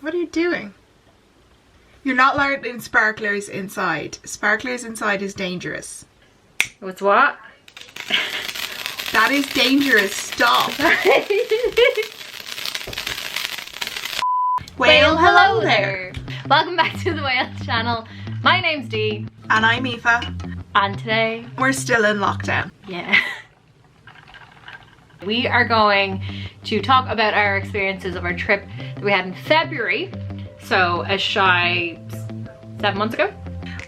What are you doing? You're not allowed in sparklers inside. Sparklers inside is dangerous. What's what? That is dangerous. Stop. Whale, hello there. Welcome back to the Whale channel. My name's Dee. And I'm Aoife. And today we're still in lockdown. Yeah. We are going to talk about our experiences of our trip that we had in February. So a shy 7 months ago.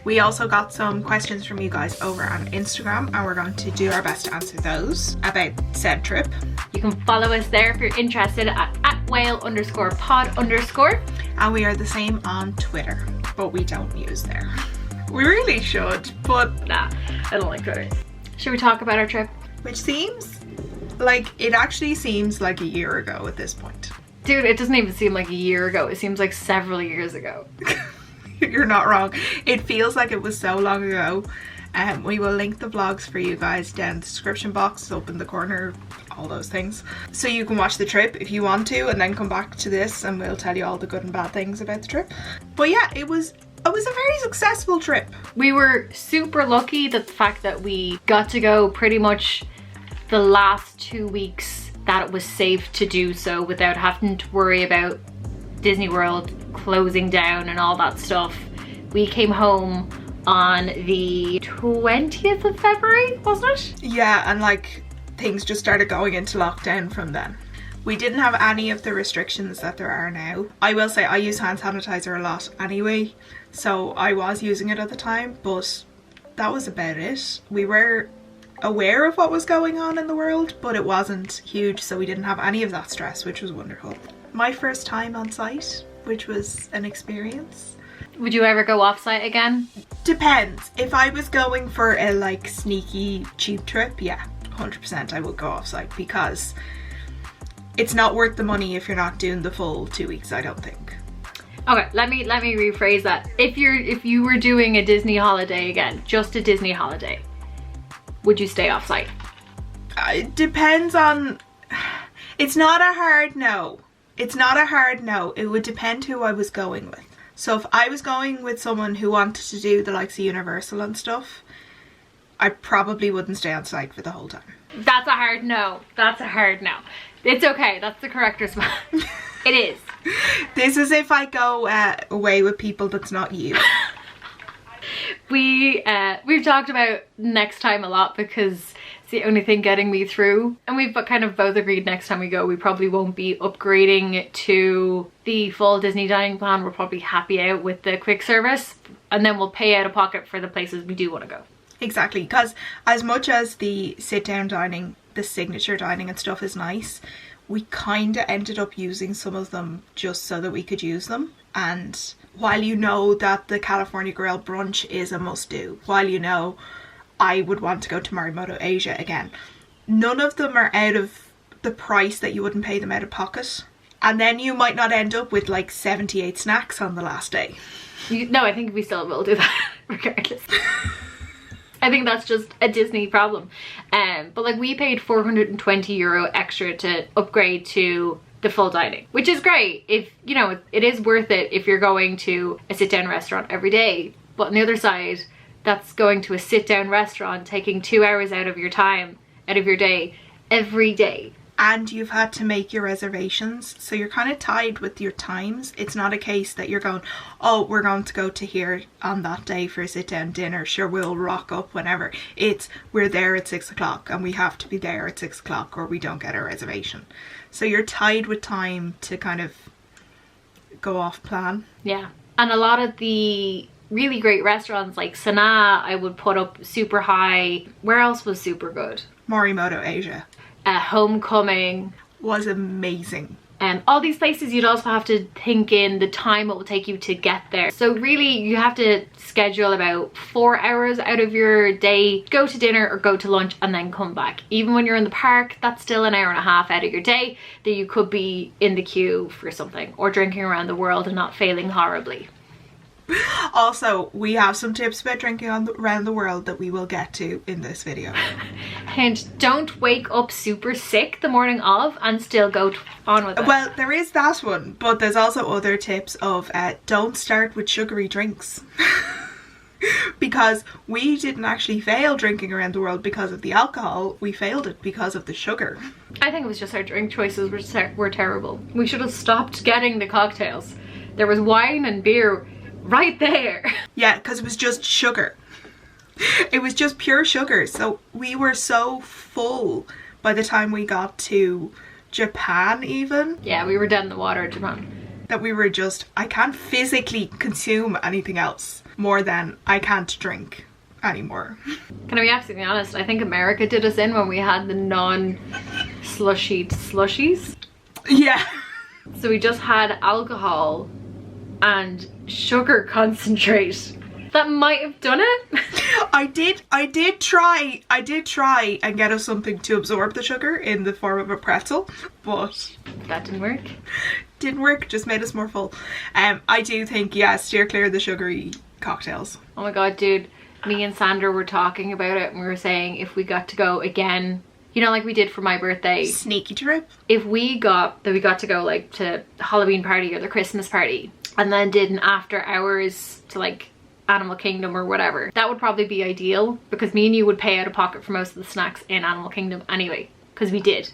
We also got some questions from you guys over on Instagram and we're going to do our best to answer those about said trip. You can follow us there if you're interested at whale_pod_. And we are the same on Twitter, but we don't use there. We really should, but nah, I don't like Twitter. Should we talk about our trip? Which seems like, it actually seems like a year ago at this point. Dude, it doesn't even seem like a year ago. It seems like several years ago. You're not wrong. It feels like it was so long ago. We will link the vlogs for you guys down in the description box, up in the corner, all those things. So you can watch the trip if you want to and then come back to this and we'll tell you all the good and bad things about the trip. But yeah, it was a very successful trip. We were super lucky that the fact that we got to go pretty much the last 2 weeks that it was safe to do so without having to worry about Disney World closing down and all that stuff. We came home on the 20th of February, wasn't it? Yeah, and like things just started going into lockdown from then. We didn't have any of the restrictions that there are now. I will say I use hand sanitizer a lot anyway, so I was using it at the time, but that was about it. We were aware of what was going on in the world, but it wasn't huge, so we didn't have any of that stress, which was wonderful. My first time on site, which was an experience. Would you ever go off site again? Depends. If I was going for a like sneaky cheap trip, yeah, 100% I would go off site, because it's not worth the money if you're not doing the full 2 weeks, I don't think. Okay, let me rephrase that. If you were doing a Disney holiday again, just a Disney holiday, would you stay off site? It depends on, it's not a hard no. It's not a hard no. It would depend who I was going with. So if I was going with someone who wanted to do the likes of Universal and stuff, I probably wouldn't stay on site for the whole time. That's a hard no. That's a hard no. It's okay. That's the correct response. It is. This is if I go away with people that's not you. We've talked about next time a lot because it's the only thing getting me through, and we've kind of both agreed next time we go we probably won't be upgrading to the full Disney dining plan. We're probably happy out with the quick service, and then we'll pay out of pocket for the places we do want to go. Exactly, because as much as the sit down dining, the signature dining and stuff is nice, we kind of ended up using some of them just so that we could use them. And while you know that the California Grill brunch is a must do, while you know I would want to go to Morimoto Asia again, none of them are out of the price that you wouldn't pay them out of pocket. And then you might not end up with like 78 snacks on the last day. No, I think we still will do that regardless. I think that's just a Disney problem. But like we paid €420 extra to upgrade to the full dining, which is great if, you know, it is worth it if you're going to a sit down restaurant every day. But on the other side, that's going to a sit down restaurant, taking 2 hours out of your time, out of your day, every day. And you've had to make your reservations, so you're kind of tied with your times. It's not a case that you're going, oh, we're going to go to here on that day for a sit down dinner, sure, we'll rock up whenever. It's, we're there at 6 o'clock and we have to be there at 6 o'clock or we don't get a reservation. So you're tied with time to kind of go off plan. Yeah, and a lot of the really great restaurants like Sanaa I would put up super high. Where else was super good? Morimoto Asia. Homecoming was amazing. All these places you'd also have to think in the time it will take you to get there. So really you have to schedule about 4 hours out of your day, go to dinner or go to lunch and then come back. Even when you're in the park, that's still an hour and a half out of your day that you could be in the queue for something or drinking around the world and not failing horribly. Also, we have some tips about drinking around the world that we will get to in this video. And don't wake up super sick the morning of and still go on with it. Well, there is that one, but there's also other tips of don't start with sugary drinks. Because we didn't actually fail drinking around the world because of the alcohol, we failed it because of the sugar. I think it was just our drink choices were terrible. We should have stopped getting the cocktails. There was wine and beer right there. Yeah, because it was just sugar. It was just pure sugar. So we were so full by the time we got to Japan even. Yeah, we were dead in the water at Japan. That we were just, I can't physically consume anything else more than I can't drink anymore. Can I be absolutely honest? I think America did us in when we had the non-slushy slushies. Yeah. So we just had alcohol and sugar concentrate. That might have done it. I did try and get us something to absorb the sugar in the form of a pretzel, but that didn't work. Didn't work, just made us more full. I do think, yeah, steer clear of the sugary cocktails. Oh my god, dude. Me and Sandra were talking about it and we were saying if we got to go again, you know, like we did for my birthday. Sneaky trip. If we got to go like to the Halloween party or the Christmas party and then did an after hours to like Animal Kingdom or whatever, that would probably be ideal because me and you would pay out of pocket for most of the snacks in Animal Kingdom anyway, because we did.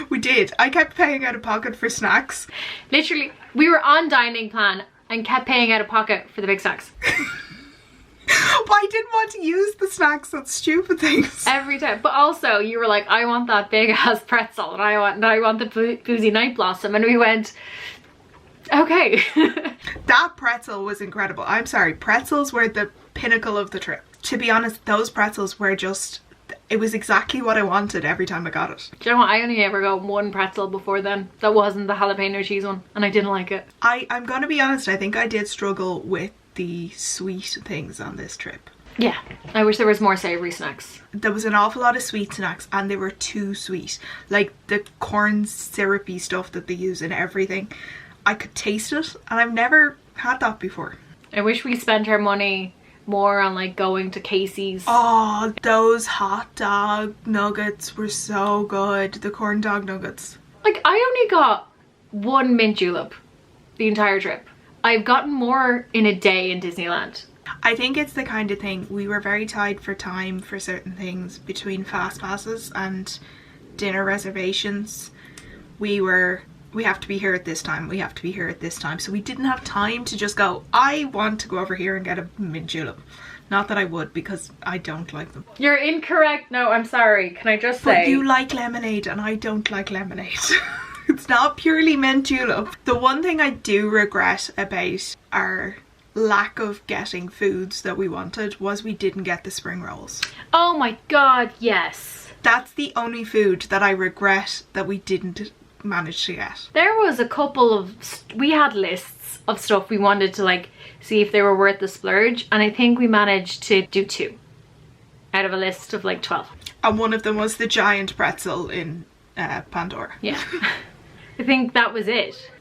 We did. I kept paying out of pocket for snacks. Literally, we were on dining plan and kept paying out of pocket for the big snacks. But I didn't want to use the snacks on stupid things. Every time. But also, you were like, I want that big ass pretzel and I want the boozy night blossom, and we went, okay. That pretzel was incredible. I'm sorry, pretzels were the pinnacle of the trip. To be honest, those pretzels were just, it was exactly what I wanted every time I got it. Do you know what? I only ever got one pretzel before then. That wasn't the jalapeno cheese one, and I didn't like it. I'm gonna be honest, I think I did struggle with the sweet things on this trip. Yeah, I wish there was more savoury snacks. There was an awful lot of sweet snacks and they were too sweet. Like the corn syrupy stuff that they use in everything. I could taste it and I've never had that before. I wish we spent our money more on like going to Casey's. Oh, those hot dog nuggets were so good. The corn dog nuggets. Like, I only got one mint julep the entire trip. I've gotten more in a day in Disneyland. I think it's the kind of thing, we were very tight for time for certain things between fast passes and dinner reservations. We have to be here at this time, we have to be here at this time. So we didn't have time to just go, I want to go over here and get a mint julep. Not that I would, because I don't like them. You're incorrect. No, I'm sorry. Can I just say? But you like lemonade and I don't like lemonade. It's not purely mint julep. The one thing I do regret about our lack of getting foods that we wanted was we didn't get the spring rolls. Oh my god, yes. That's the only food that I regret that we didn't manage to get. There was a couple of, we had lists of stuff we wanted to like see if they were worth the splurge, and I think we managed to do 2 out of a list of like 12. And one of them was the giant pretzel in Pandora. Yeah. I think that was it.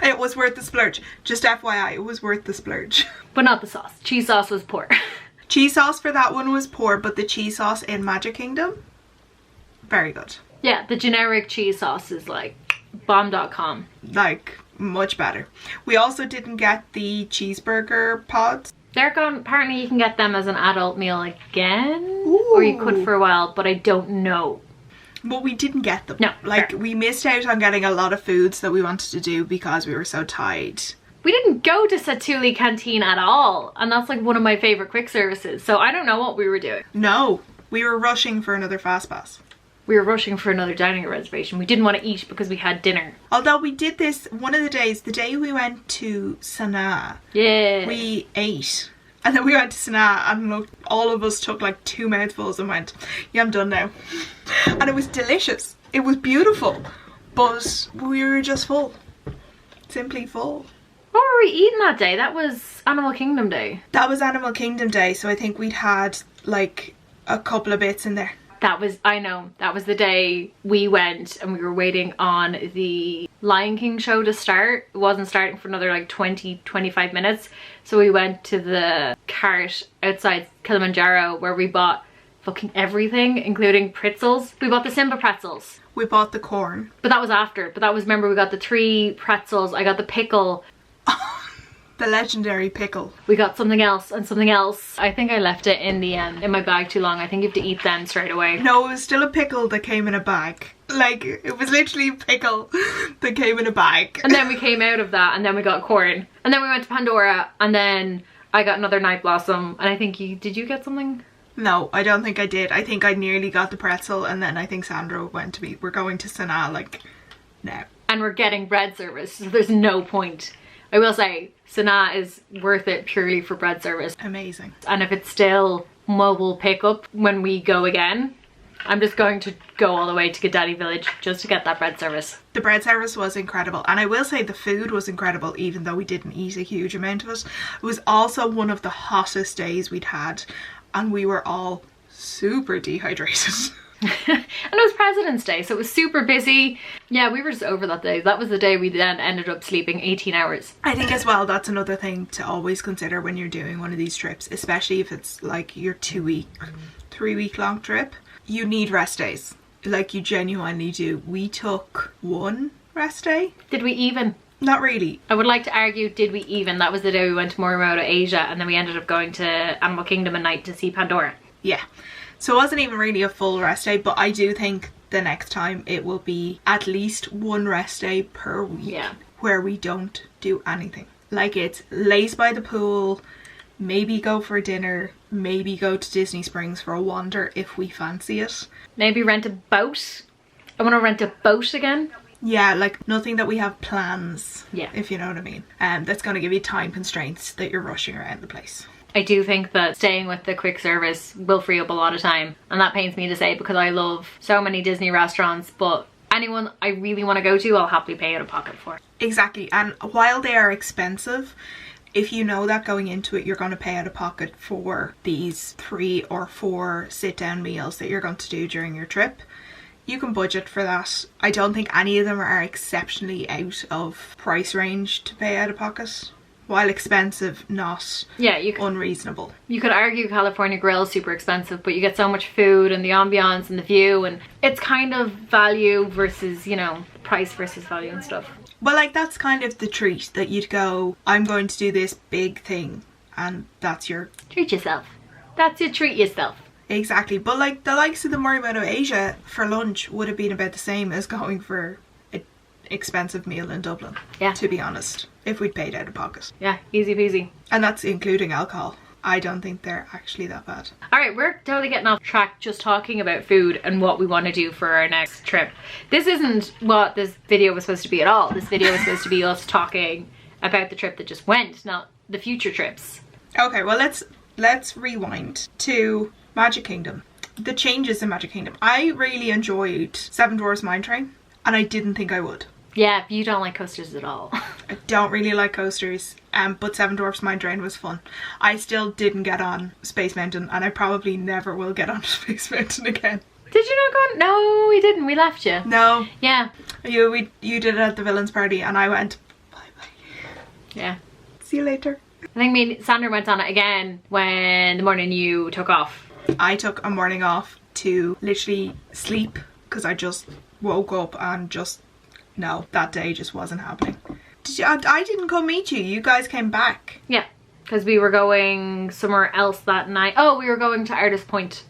It was worth the splurge. Just FYI, it was worth the splurge. But not the sauce. Cheese sauce was poor. Cheese sauce for that one was poor, but the cheese sauce in Magic Kingdom, very good. Yeah, the generic cheese sauce is like bomb.com. Like, much better. We also didn't get the cheeseburger pods. They're gone. Apparently you can get them as an adult meal again. Ooh. Or you could for a while, but I don't know. But we didn't get them. No. Like, fair. we missed out on getting a lot of foods that we wanted to do because we were so tired. We didn't go to Satuli Canteen at all, and that's like one of my favorite quick services, so I don't know what we were doing. No, we were rushing for another fast pass. We were rushing for another dining reservation. We didn't want to eat because we had dinner. Although we did this one of the days, the day we went to Sanaa, Yeah. we ate. And then we went to Sanaa and looked, all of us took like 2 mouthfuls and went, yeah, I'm done now. And it was delicious. It was beautiful. But we were just full. Simply full. What were we eating that day? That was Animal Kingdom Day. That was Animal Kingdom Day, so I think we'd had like a couple of bits in there. That was, I know, that was the day we went and we were waiting on the Lion King show to start. It wasn't starting for another like 20-25 minutes. So we went to the cart outside Kilimanjaro where we bought fucking everything, including pretzels. We bought the Simba pretzels. We bought the corn. But that was after. But that was, remember, we got the 3 pretzels. I got the pickle. The legendary pickle. We got something else and something else. I think I left it in my bag too long. I think you have to eat them straight away. No, it was still a pickle that came in a bag. Like, it was literally a pickle that came in a bag. And then we came out of that and then we got corn. And then we went to Pandora and then I got another Night Blossom. And I think did you get something? No, I don't think I did. I think I nearly got the pretzel and then I think Sandra went to me. We're going to Sanaa, like, now. And we're getting bread service, so there's no point. I will say, Sanaa is worth it purely for bread service. Amazing. And if it's still mobile pickup when we go again, I'm just going to go all the way to Gadadi Village just to get that bread service. The bread service was incredible. And I will say the food was incredible, even though we didn't eat a huge amount of it. It was also one of the hottest days we'd had. And we were all super dehydrated. And it was President's Day, so it was super busy. Yeah, we were just over that day. That was the day we then ended up sleeping 18 hours. I think as well, that's another thing to always consider when you're doing one of these trips, especially if it's like your 3-week long trip. You need rest days. Like, you genuinely do. We took 1 rest day. Did we even? Not really. I would like to argue, did we even? That was the day we went to Morimoto, Asia, and then we ended up going to Animal Kingdom at night to see Pandora. Yeah. So it wasn't even really a full rest day, but I do think the next time it will be at least 1 rest day per week where we don't do anything. Like, it's laze by the pool, maybe go for dinner, maybe go to Disney Springs for a wander if we fancy it. Maybe rent a boat. I want to rent a boat again. Yeah, like nothing that we have plans, yeah, if you know what I mean. That's going to give you time constraints that you're rushing around the place. I do think that staying with the quick service will free up a lot of time, and that pains me to say because I love so many Disney restaurants, but anyone I really want to go to, I'll happily pay out of pocket for. Exactly, and while they are expensive, if you know that going into it you're going to pay out of pocket for these 3 or 4 sit-down meals that you're going to do during your trip, you can budget for that. I don't think any of them are exceptionally out of price range to pay out of pocket. While expensive, not unreasonable. You could argue California Grill is super expensive, but you get so much food and the ambiance and the view, and it's kind of value versus, you know, price versus value and stuff. Well, like, that's kind of the treat that you'd go, I'm going to do this big thing, and that's your... Treat yourself. That's your treat yourself. Exactly. But like the likes of the Morimoto Asia for lunch would have been about the same as going for an expensive meal in Dublin. Yeah. To be honest, if we'd paid out of pocket. Yeah, easy peasy. And that's including alcohol. I don't think they're actually that bad. Alright, we're totally getting off track just talking about food and what we want to do for our next trip. This isn't what this video was supposed to be at all. This video was supposed to be us talking about the trip that just went, not the future trips. Okay, well let's rewind to Magic Kingdom. The changes in Magic Kingdom. I really enjoyed Seven Dwarfs Mine Train, and I didn't think I would. Yeah, you don't like coasters at all. I don't really like coasters, but Seven Dwarfs Mine Train was fun. I still didn't get on Space Mountain, and I probably never will get on Space Mountain again. Did you not go on? No, we didn't. We left you. No. Yeah. You did it at the Villains Party, and I went, bye-bye. Yeah. See you later. I think me and Sandra went on it again when the morning you took off. I took a morning off to literally sleep because I just woke up and just, no, that day just wasn't happening. I didn't come meet you. You guys came back. Yeah, because we were going somewhere else that night. Oh, we were going to Artist Point.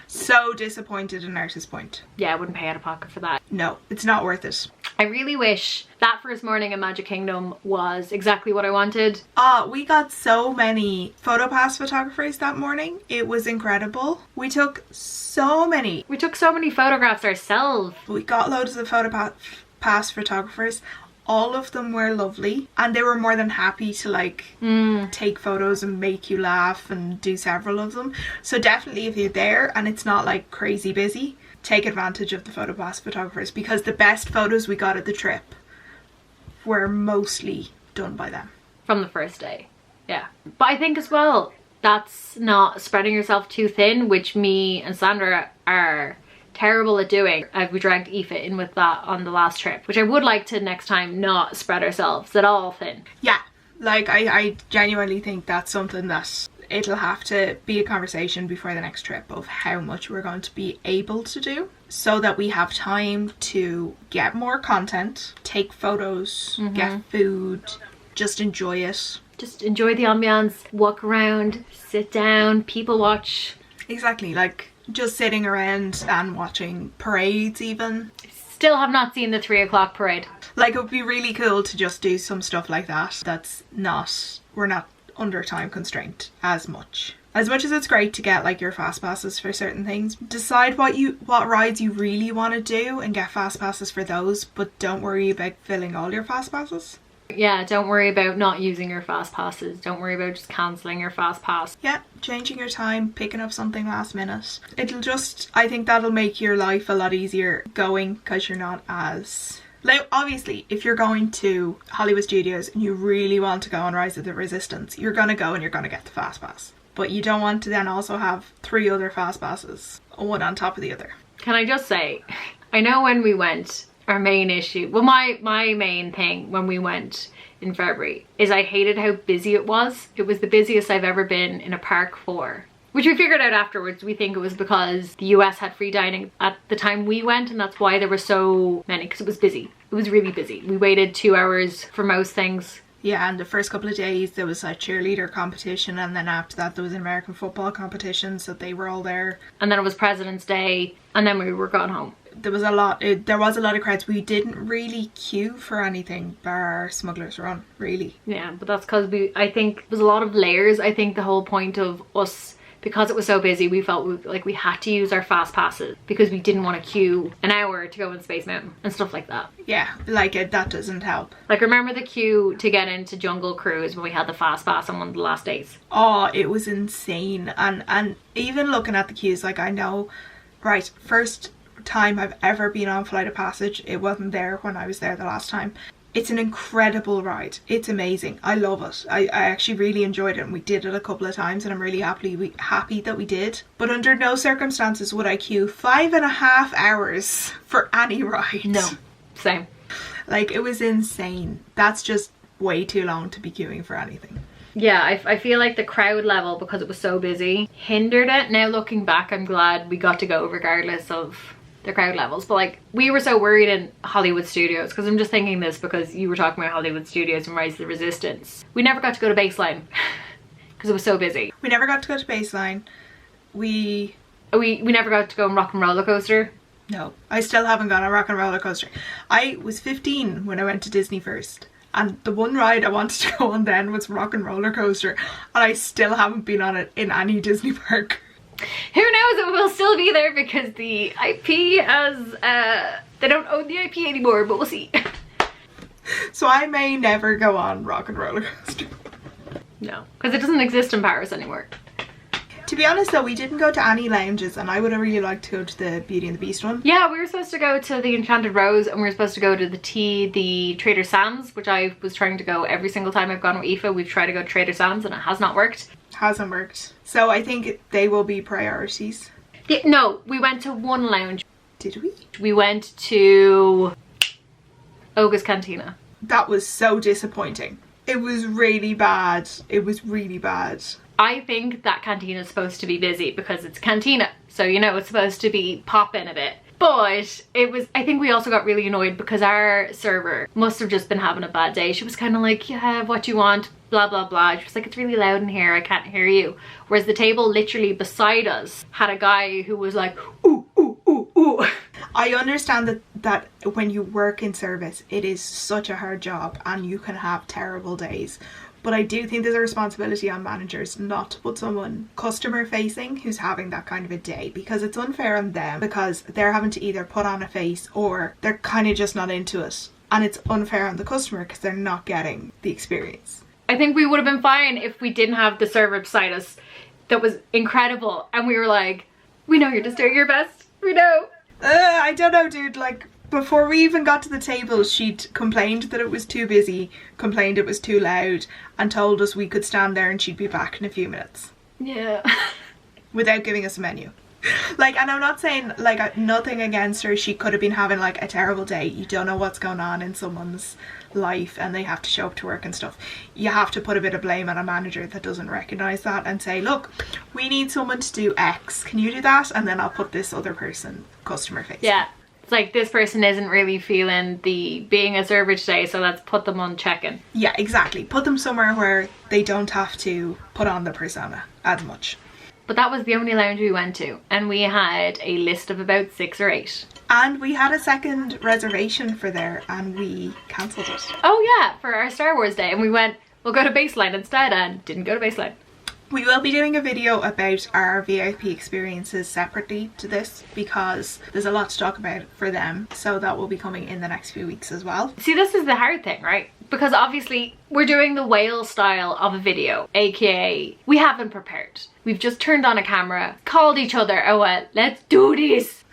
So disappointed in Artist Point. Yeah, I wouldn't pay out of pocket for that. No, it's not worth it. I really wish that first morning in Magic Kingdom was exactly what I wanted. We got so many PhotoPass photographers that morning. It was incredible. We took so many. We took so many photographs ourselves. We got loads of PhotoPass photographers. All of them were lovely, and they were more than happy to like take photos and make you laugh and do several of them. So definitely if you're there and it's not like crazy busy, take advantage of the PhotoPass photographers, because the best photos we got at the trip were mostly done by them. From the first day, yeah. But I think as well, that's not spreading yourself too thin, which me and Sandra are terrible at doing. We dragged Aoife in with that on the last trip, which I would like to next time not spread ourselves at all thin. Yeah, like I genuinely think that's something that it'll have to be a conversation before the next trip of how much we're going to be able to do, so that we have time to get more content, take photos, get food, just enjoy it. Just enjoy the ambiance, walk around, sit down, people watch. Exactly, like just sitting around and watching parades even. Still have not seen the 3 o'clock parade. Like, it would be really cool to just do some stuff like that. We're not under time constraint as much. As much as it's great to get like your fast passes for certain things, decide what rides you really want to do and get fast passes for those, but don't worry about filling all your fast passes. Yeah, don't worry about not using your fast passes. Don't worry about just cancelling your fast pass. Yeah, changing your time, picking up something last minute. I think that'll make your life a lot easier going, because you're not as... Like, obviously, if you're going to Hollywood Studios and you really want to go on Rise of the Resistance, you're going to go and you're going to get the fast pass. But you don't want to then also have 3 other fast passes, one on top of the other. Can I just say, I know when we went, our main issue, well, my main thing when we went in February is I hated how busy it was. It was the busiest I've ever been in a park for. Which we figured out afterwards. We think it was because the US had free dining at the time we went, and that's why there were so many, because it was busy. It was really busy. We waited 2 hours for most things. Yeah, and the first couple of days there was a cheerleader competition, and then after that there was an American football competition, so they were all there. And then it was President's Day, and then we were gone home. There was a lot of crowds. We didn't really queue for anything bar Smuggler's Run, really. Yeah, but that's because I think it was a lot of layers. I think the whole point of us, because it was so busy, we felt like we had to use our fast passes because we didn't want to queue an hour to go in Space Mountain and stuff like that. Yeah, like that doesn't help. Like, remember the queue to get into Jungle Cruise when we had the fast pass on one of the last days? Oh, it was insane. And even looking at the queues, like, I know, right, first time I've ever been on Flight of Passage. It wasn't there when I was there the last time. It's an incredible ride. It's amazing. I love it. I actually really enjoyed it, and we did it a couple of times, and I'm really happy that we did. But under no circumstances would I queue 5.5 hours for any ride. No, same. Like, it was insane. That's just way too long to be queuing for anything. Yeah, I feel like the crowd level, because it was so busy, hindered it. Now looking back, I'm glad we got to go regardless of the crowd levels. But like, we were so worried in Hollywood Studios, because I'm just thinking this because you were talking about Hollywood Studios and Rise of the Resistance. We never got to go to Baseline because it was so busy. We never got to go to Baseline. We never got to go on Rock and Roller Coaster. No, I still haven't gone on Rock and Roller Coaster. I was 15 when I went to Disney first, and the one ride I wanted to go on then was Rock and Roller Coaster, and I still haven't been on it in any Disney park. Who knows, it will still be there because the IP has, they don't own the IP anymore, but we'll see. So I may never go on Rock and Roller Coaster. No, because it doesn't exist in Paris anymore. To be honest though, we didn't go to any lounges, and I would have really liked to go to the Beauty and the Beast one. Yeah, we were supposed to go to the Enchanted Rose, and we were supposed to go to the Trader Sam's, which I was trying to go every single time I've gone with Aoife. We've tried to go to Trader Sam's and it has not worked. Hasn't worked. So I think they will be priorities. Yeah, no, we went to one lounge. Did we? We went to Oga's Cantina. That was so disappointing. It was really bad. It was really bad. I think that cantina is supposed to be busy because it's cantina. So, you know, it's supposed to be popping a bit. But it was, I think we also got really annoyed because our server must have just been having a bad day. She was kind of like, yeah, what you want, blah, blah, blah. She was like, it's really loud in here, I can't hear you. Whereas the table literally beside us had a guy who was like, ooh, ooh, ooh, ooh. I understand that when you work in service, it is such a hard job and you can have terrible days. But I do think there's a responsibility on managers not to put someone customer facing who's having that kind of a day, because it's unfair on them because they're having to either put on a face or they're kind of just not into it. And it's unfair on the customer because they're not getting the experience. I think we would have been fine if we didn't have the server beside us that was incredible. And we were like, we know you're just doing your best. We know. I don't know, dude. Like, before we even got to the table, she'd complained that it was too busy, complained it was too loud, and told us we could stand there and she'd be back in a few minutes. Yeah. Without giving us a menu. Like, and I'm not saying, like, nothing against her. She could have been having, like, a terrible day. You don't know what's going on in someone's life and they have to show up to work and stuff. You have to put a bit of blame on a manager that doesn't recognise that and say, look, we need someone to do X. Can you do that? And then I'll put this other person customer facing. Yeah. It's like, this person isn't really feeling the being a server today, so let's put them on check-in. Yeah, exactly. Put them somewhere where they don't have to put on the persona as much. But that was the only lounge we went to, and we had a list of about 6 or 8. And we had a second reservation for there and we cancelled it. Oh yeah, for our Star Wars day, and we went, we'll go to Baseline instead, and didn't go to Baseline. We will be doing a video about our VIP experiences separately to this because there's a lot to talk about for them, so that will be coming in the next few weeks as well. See, this is the hard thing, right? Because obviously we're doing the whale style of a video, aka we haven't prepared. We've just turned on a camera, called each other, oh well, let's do this.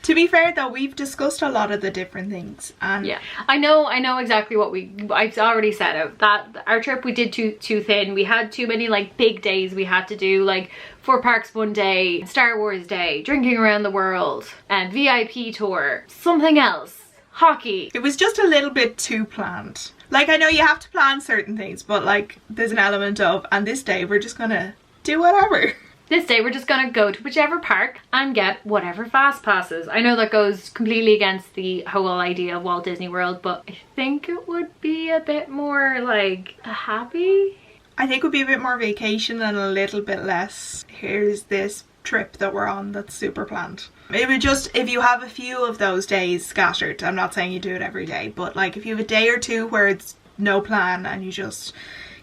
To be fair though, we've discussed a lot of the different things, and yeah, I know exactly what I've already said out that our trip we did too thin. We had too many like big days we had to do, like 4 parks one day, Star Wars day, drinking around the world, and VIP tour, something else, hockey. It was just a little bit too planned. Like, I know you have to plan certain things, but like there's an element of, and this day we're just gonna do whatever. This day we're just gonna go to whichever park and get whatever fast passes. I know that goes completely against the whole idea of Walt Disney World, but I think it would be a bit more like happy. I think it would be a bit more vacation and a little bit less, here's this trip that we're on that's super planned. It would just, if you have a few of those days scattered, I'm not saying you do it every day, but like if you have a day or two where it's no plan and you just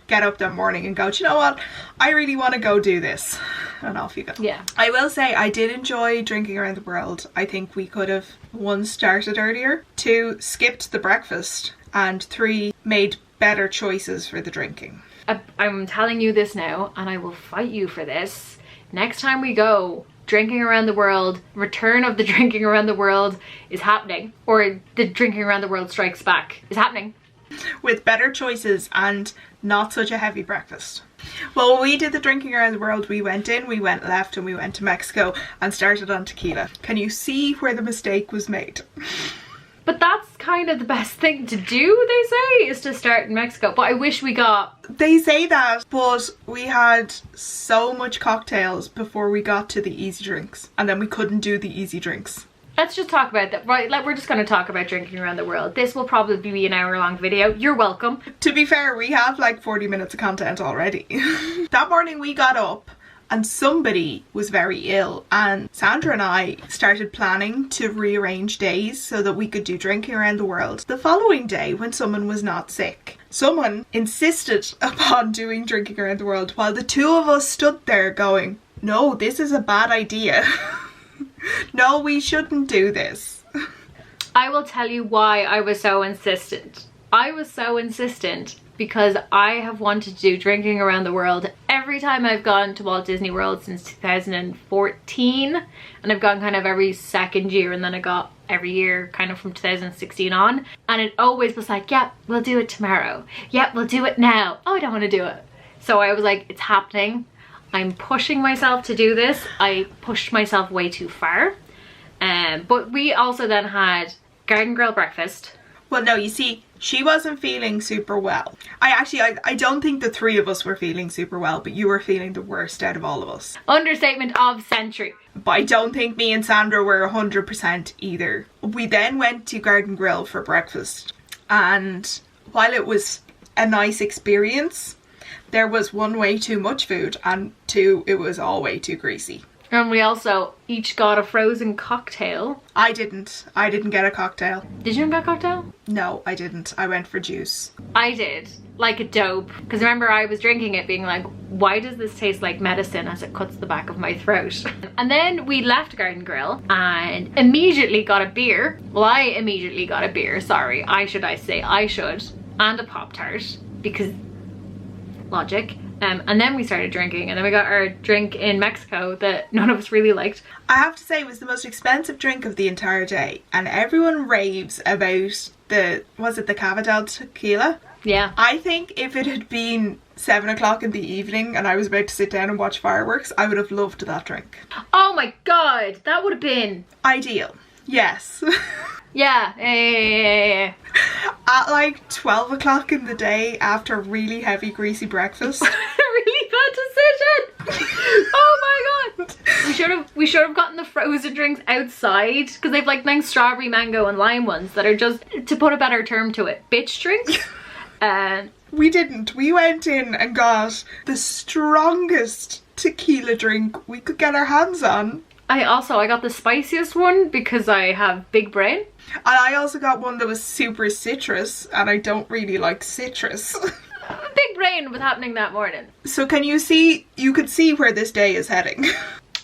get up that morning and go, do you know what, I really want to go do this, and off you go. Yeah. I will say I did enjoy drinking around the world. I think we could have 1 started earlier, 2 skipped the breakfast, and 3 made better choices for the drinking. I'm telling you this now, and I will fight you for this. Next time we go drinking around the world, return of the drinking around the world is happening, or the drinking around the world strikes back is happening. With better choices and not such a heavy breakfast. Well, when we did the drinking around the world, we went in, we went left, and we went to Mexico and started on tequila. Can you see where the mistake was made? But that's kind of the best thing to do, they say, is to start in Mexico. But I wish we got... They say that, but we had so much cocktails before we got to the easy drinks. And then we couldn't do the easy drinks. Let's just talk about that, right? Like, we're just going to talk about drinking around the world. This will probably be an hour-long video. You're welcome. To be fair, we have like 40 minutes of content already. That morning we got up and somebody was very ill, and Sandra and I started planning to rearrange days so that we could do drinking around the world the following day when someone was not sick. Someone insisted upon doing drinking around the world while the 2 of us stood there going, no, this is a bad idea. No, we shouldn't do this. I will tell you why I was so insistent. I was so insistent because I have wanted to do drinking around the world every time I've gone to Walt Disney World since 2014, and I've gone kind of every second year, and then I got every year kind of from 2016 on, and it always was like, yep, we'll do it tomorrow. Yep, we'll do it now. Oh, I don't want to do it. So I was like, it's happening. I'm pushing myself to do this. I pushed myself way too far. But we also then had Garden Grill breakfast. Well, no, you see, she wasn't feeling super well. I don't think the 3 of us were feeling super well, but you were feeling the worst out of all of us. Understatement of century. But I don't think me and Sandra were 100% either. We then went to Garden Grill for breakfast, and while it was a nice experience, there was 1, way too much food, and 2, it was all way too greasy. And we also each got a frozen cocktail. I didn't get a cocktail. Did you get a cocktail? No, I didn't. I went for juice. I did, like a dope. Because remember, I was drinking it being like, why does this taste like medicine as it cuts the back of my throat? And then we left Garden Grill and immediately got a beer. Well, I immediately got a beer, sorry. I should. And a Pop-Tart, because logic. And then we started drinking, and then we got our drink in Mexico that none of us really liked. I have to say, it was the most expensive drink of the entire day, and everyone raves about the Cava del Tequila? Yeah. I think if it had been 7 o'clock in the evening and I was about to sit down and watch fireworks, I would have loved that drink. Oh my god, that would have been ideal. Yes. Yeah. At like 12 o'clock in the day after a really heavy greasy breakfast. Really bad decision. Oh my god. We should have gotten the frozen drinks outside, because they've like nice strawberry, mango and lime ones that are just, to put a better term to it, bitch drinks. We didn't. We went in and got the strongest tequila drink we could get our hands on. I got the spiciest one because I have big brain. And I also got one that was super citrus, and I don't really like citrus. Big brain was happening that morning. So can you see, you could see where this day is heading.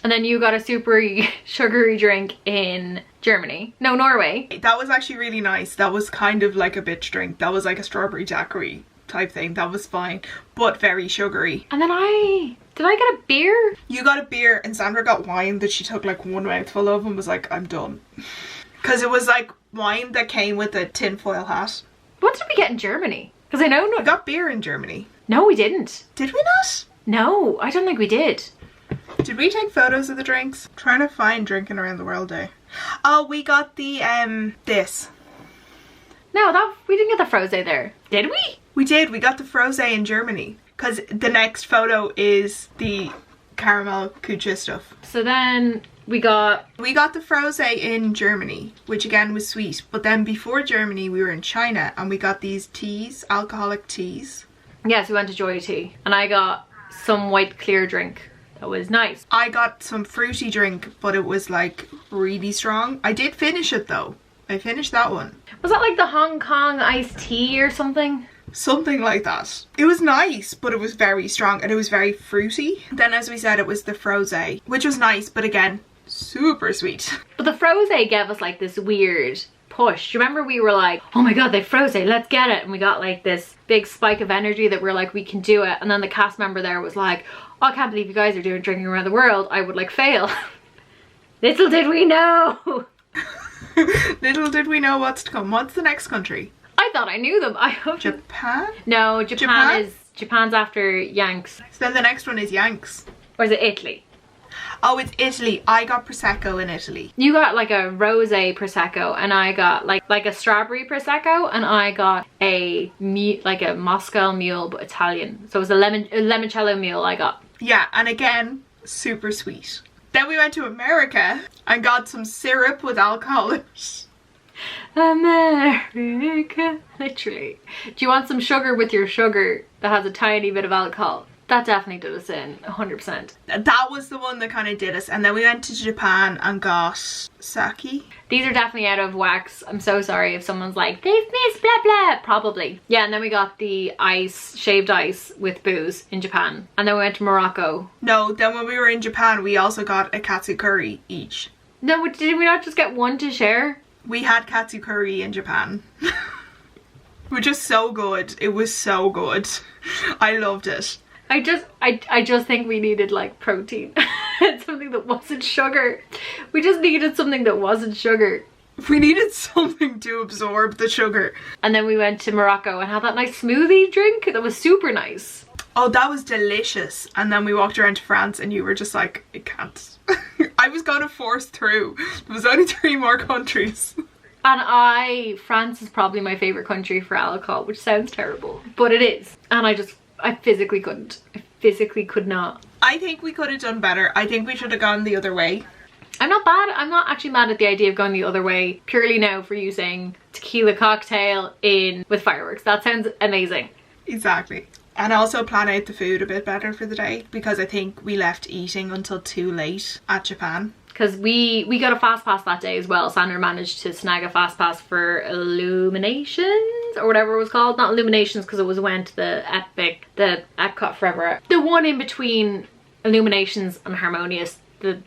And then you got a super sugary drink in Germany. No, Norway. That was actually really nice. That was kind of like a bitch drink. That was like a strawberry daiquiri type thing. That was fine, but very sugary. And then did I get a beer? You got a beer and Sandra got wine that she took like one mouthful of and was like, I'm done. Because it was like wine that came with a tinfoil hat. What did we get in Germany? Because I know we got beer in Germany. No, we didn't. Did we not? No, I don't think we did. Did we take photos of the drinks? I'm trying to find Drinking Around the World Day. Oh, we got the this. No, we didn't get the frosé there. Did we? We did. We got the frosé in Germany. Because the next photo is the caramel kucha stuff. So then we got the frosé in Germany, which again was sweet. But then before Germany, we were in China and we got these teas, alcoholic teas. Yes, we went to Joy Tea and I got some white clear drink. That was nice. I got some fruity drink, but it was like really strong. I did finish it though. I finished that one. Was that like the Hong Kong iced tea or something? Something like that. It was nice, but it was very strong and it was very fruity. Then as we said, it was the frosé, which was nice, but again, super sweet. But the frosé gave us like this weird push. Do you remember we were like, oh my god, they frosé, let's get it. And we got like this big spike of energy that we're like, we can do it. And then the cast member there was like, oh, I can't believe you guys are doing Drinking Around the World. I would like fail. Little did we know. Little did we know what's to come. What's the next country? I thought I knew them. I hope Japan? No, Japan's after Yanks. So then the next one is Yanks. Or is it Italy? Oh, it's Italy. I got Prosecco in Italy. You got like a rosé Prosecco and I got like a strawberry Prosecco and I got like a Moscow Mule but Italian. So it was a limoncello mule I got. Yeah, and again, super sweet. Then we went to America and got some syrup with alcohol in it. America, literally. Do you want some sugar with your sugar that has a tiny bit of alcohol? That definitely did us in, 100%. That was the one that kind of did us. And then we went to Japan and got sake. These are definitely out of wax. I'm so sorry if someone's like, they've missed blah blah. Probably. Yeah, and then we got the shaved ice with booze in Japan. And then we went to Morocco. No, then when we were in Japan, we also got a katsu curry each. No, did we not just get one to share? We had katsu curry in Japan. Which was so good. It was so good. I loved it. I just think we needed like protein. Something that wasn't sugar. We just needed something that wasn't sugar. We needed something to absorb the sugar. And then we went to Morocco and had that nice smoothie drink that was super nice. Oh, that was delicious. And then we walked around to France and you were just like, I can't. I was going to force through. There was only 3 more countries. And France is probably my favourite country for alcohol, which sounds terrible, but it is. And I physically couldn't. I physically could not. I think we could have done better. I think we should have gone the other way. I'm not actually mad at the idea of going the other way purely now for using tequila cocktail with fireworks. That sounds amazing. Exactly. And also plan out the food a bit better for the day, because I think we left eating until too late at Japan. Because we got a fast pass that day as well. Sandra managed to snag a fast pass for Illuminations or whatever it was called. Not Illuminations because it went the Epcot Forever. The one in between Illuminations and Harmonious. The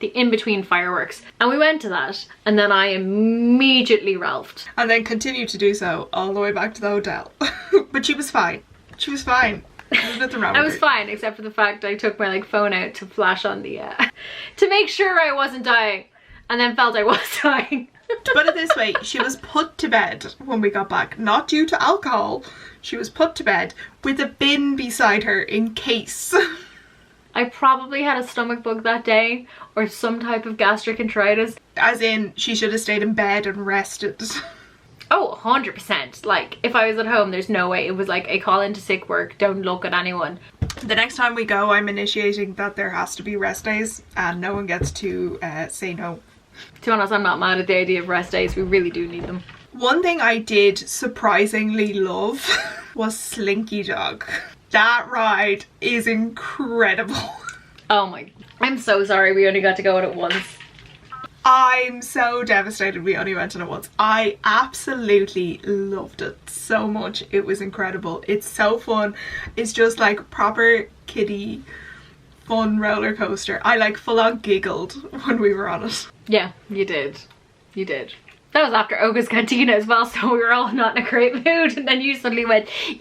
in-between fireworks. And we went to that and then I immediately ralphed. And then continued to do so all the way back to the hotel. But she was fine. She was fine. There's nothing wrong with I was fine, except for the fact I took my phone out to flash on the to make sure I wasn't dying, and then felt I was dying. To put it this way, she was put to bed when we got back, not due to alcohol. She was put to bed with a bin beside her in case. I probably had a stomach bug that day or some type of gastric enteritis. As in, she should have stayed in bed and rested. Oh, 100%. Like, if I was at home, there's no way. It was like a call into sick work, don't look at anyone. The next time we go, I'm initiating that there has to be rest days and no one gets to say no. To be honest, I'm not mad at the idea of rest days. We really do need them. One thing I did surprisingly love was Slinky Dog. That ride is incredible. Oh my, I'm so sorry we only got to go on it once. I'm so devastated we only went on it once. I absolutely loved it so much. It was incredible. It's so fun. It's just like proper kiddie fun roller coaster. I like full on giggled when we were on it. Yeah, you did. You did. That was after Oga's Cantina as well, so we were all not in a great mood, and then you suddenly went, yay!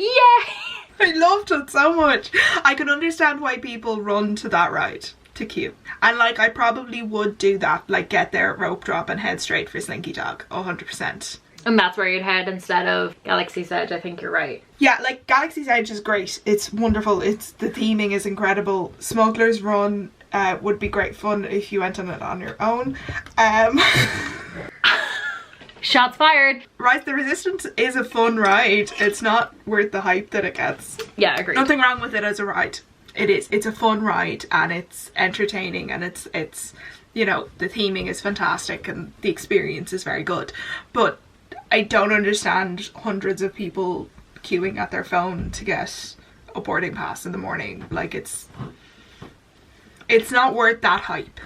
I loved it so much. I could understand why people run to that ride, to queue. And like, I probably would do that, like get there at rope drop and head straight for Slinky Dog, 100%. And that's where you'd head instead of Galaxy's Edge. I think you're right. Yeah, like Galaxy's Edge is great. It's wonderful. The theming is incredible. Smuggler's Run would be great fun if you went on it on your own. Shots fired. Rise of the Resistance is a fun ride. It's not worth the hype that it gets. Yeah, agreed. Nothing wrong with it as a ride. It is. It's a fun ride and it's entertaining and it's you know, the theming is fantastic and the experience is very good. But I don't understand hundreds of people queuing at their phone to get a boarding pass in the morning. Like, it's not worth that hype.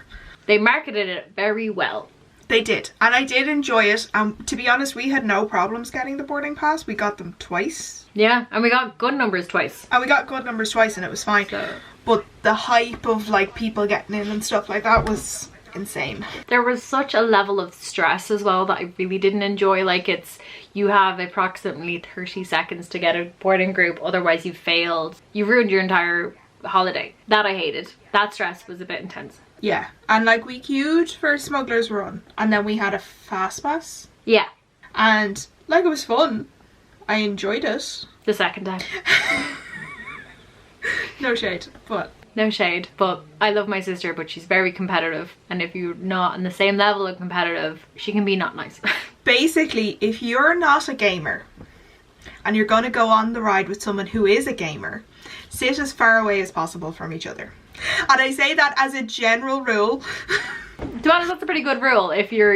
They marketed it very well. They did, and I did enjoy it. To be honest, we had no problems getting the boarding pass. We got them twice. Yeah, and we got good numbers twice. And we got good numbers twice and it was fine. So. But the hype of like people getting in and stuff like that was insane. There was such a level of stress as well that I really didn't enjoy. Like, you have approximately 30 seconds to get a boarding group, otherwise you failed. You ruined your entire holiday. That I hated. That stress was a bit intense. Yeah, and like we queued for Smuggler's Run and then we had a fast pass. Yeah. And like, it was fun. I enjoyed it. The second time. No shade, but... No shade, but I love my sister, but she's very competitive. And if you're not on the same level of competitive, she can be not nice. Basically, if you're not a gamer and you're going to go on the ride with someone who is a gamer, sit as far away as possible from each other. And I say that as a general rule. To be honest, that's a pretty good rule. If you're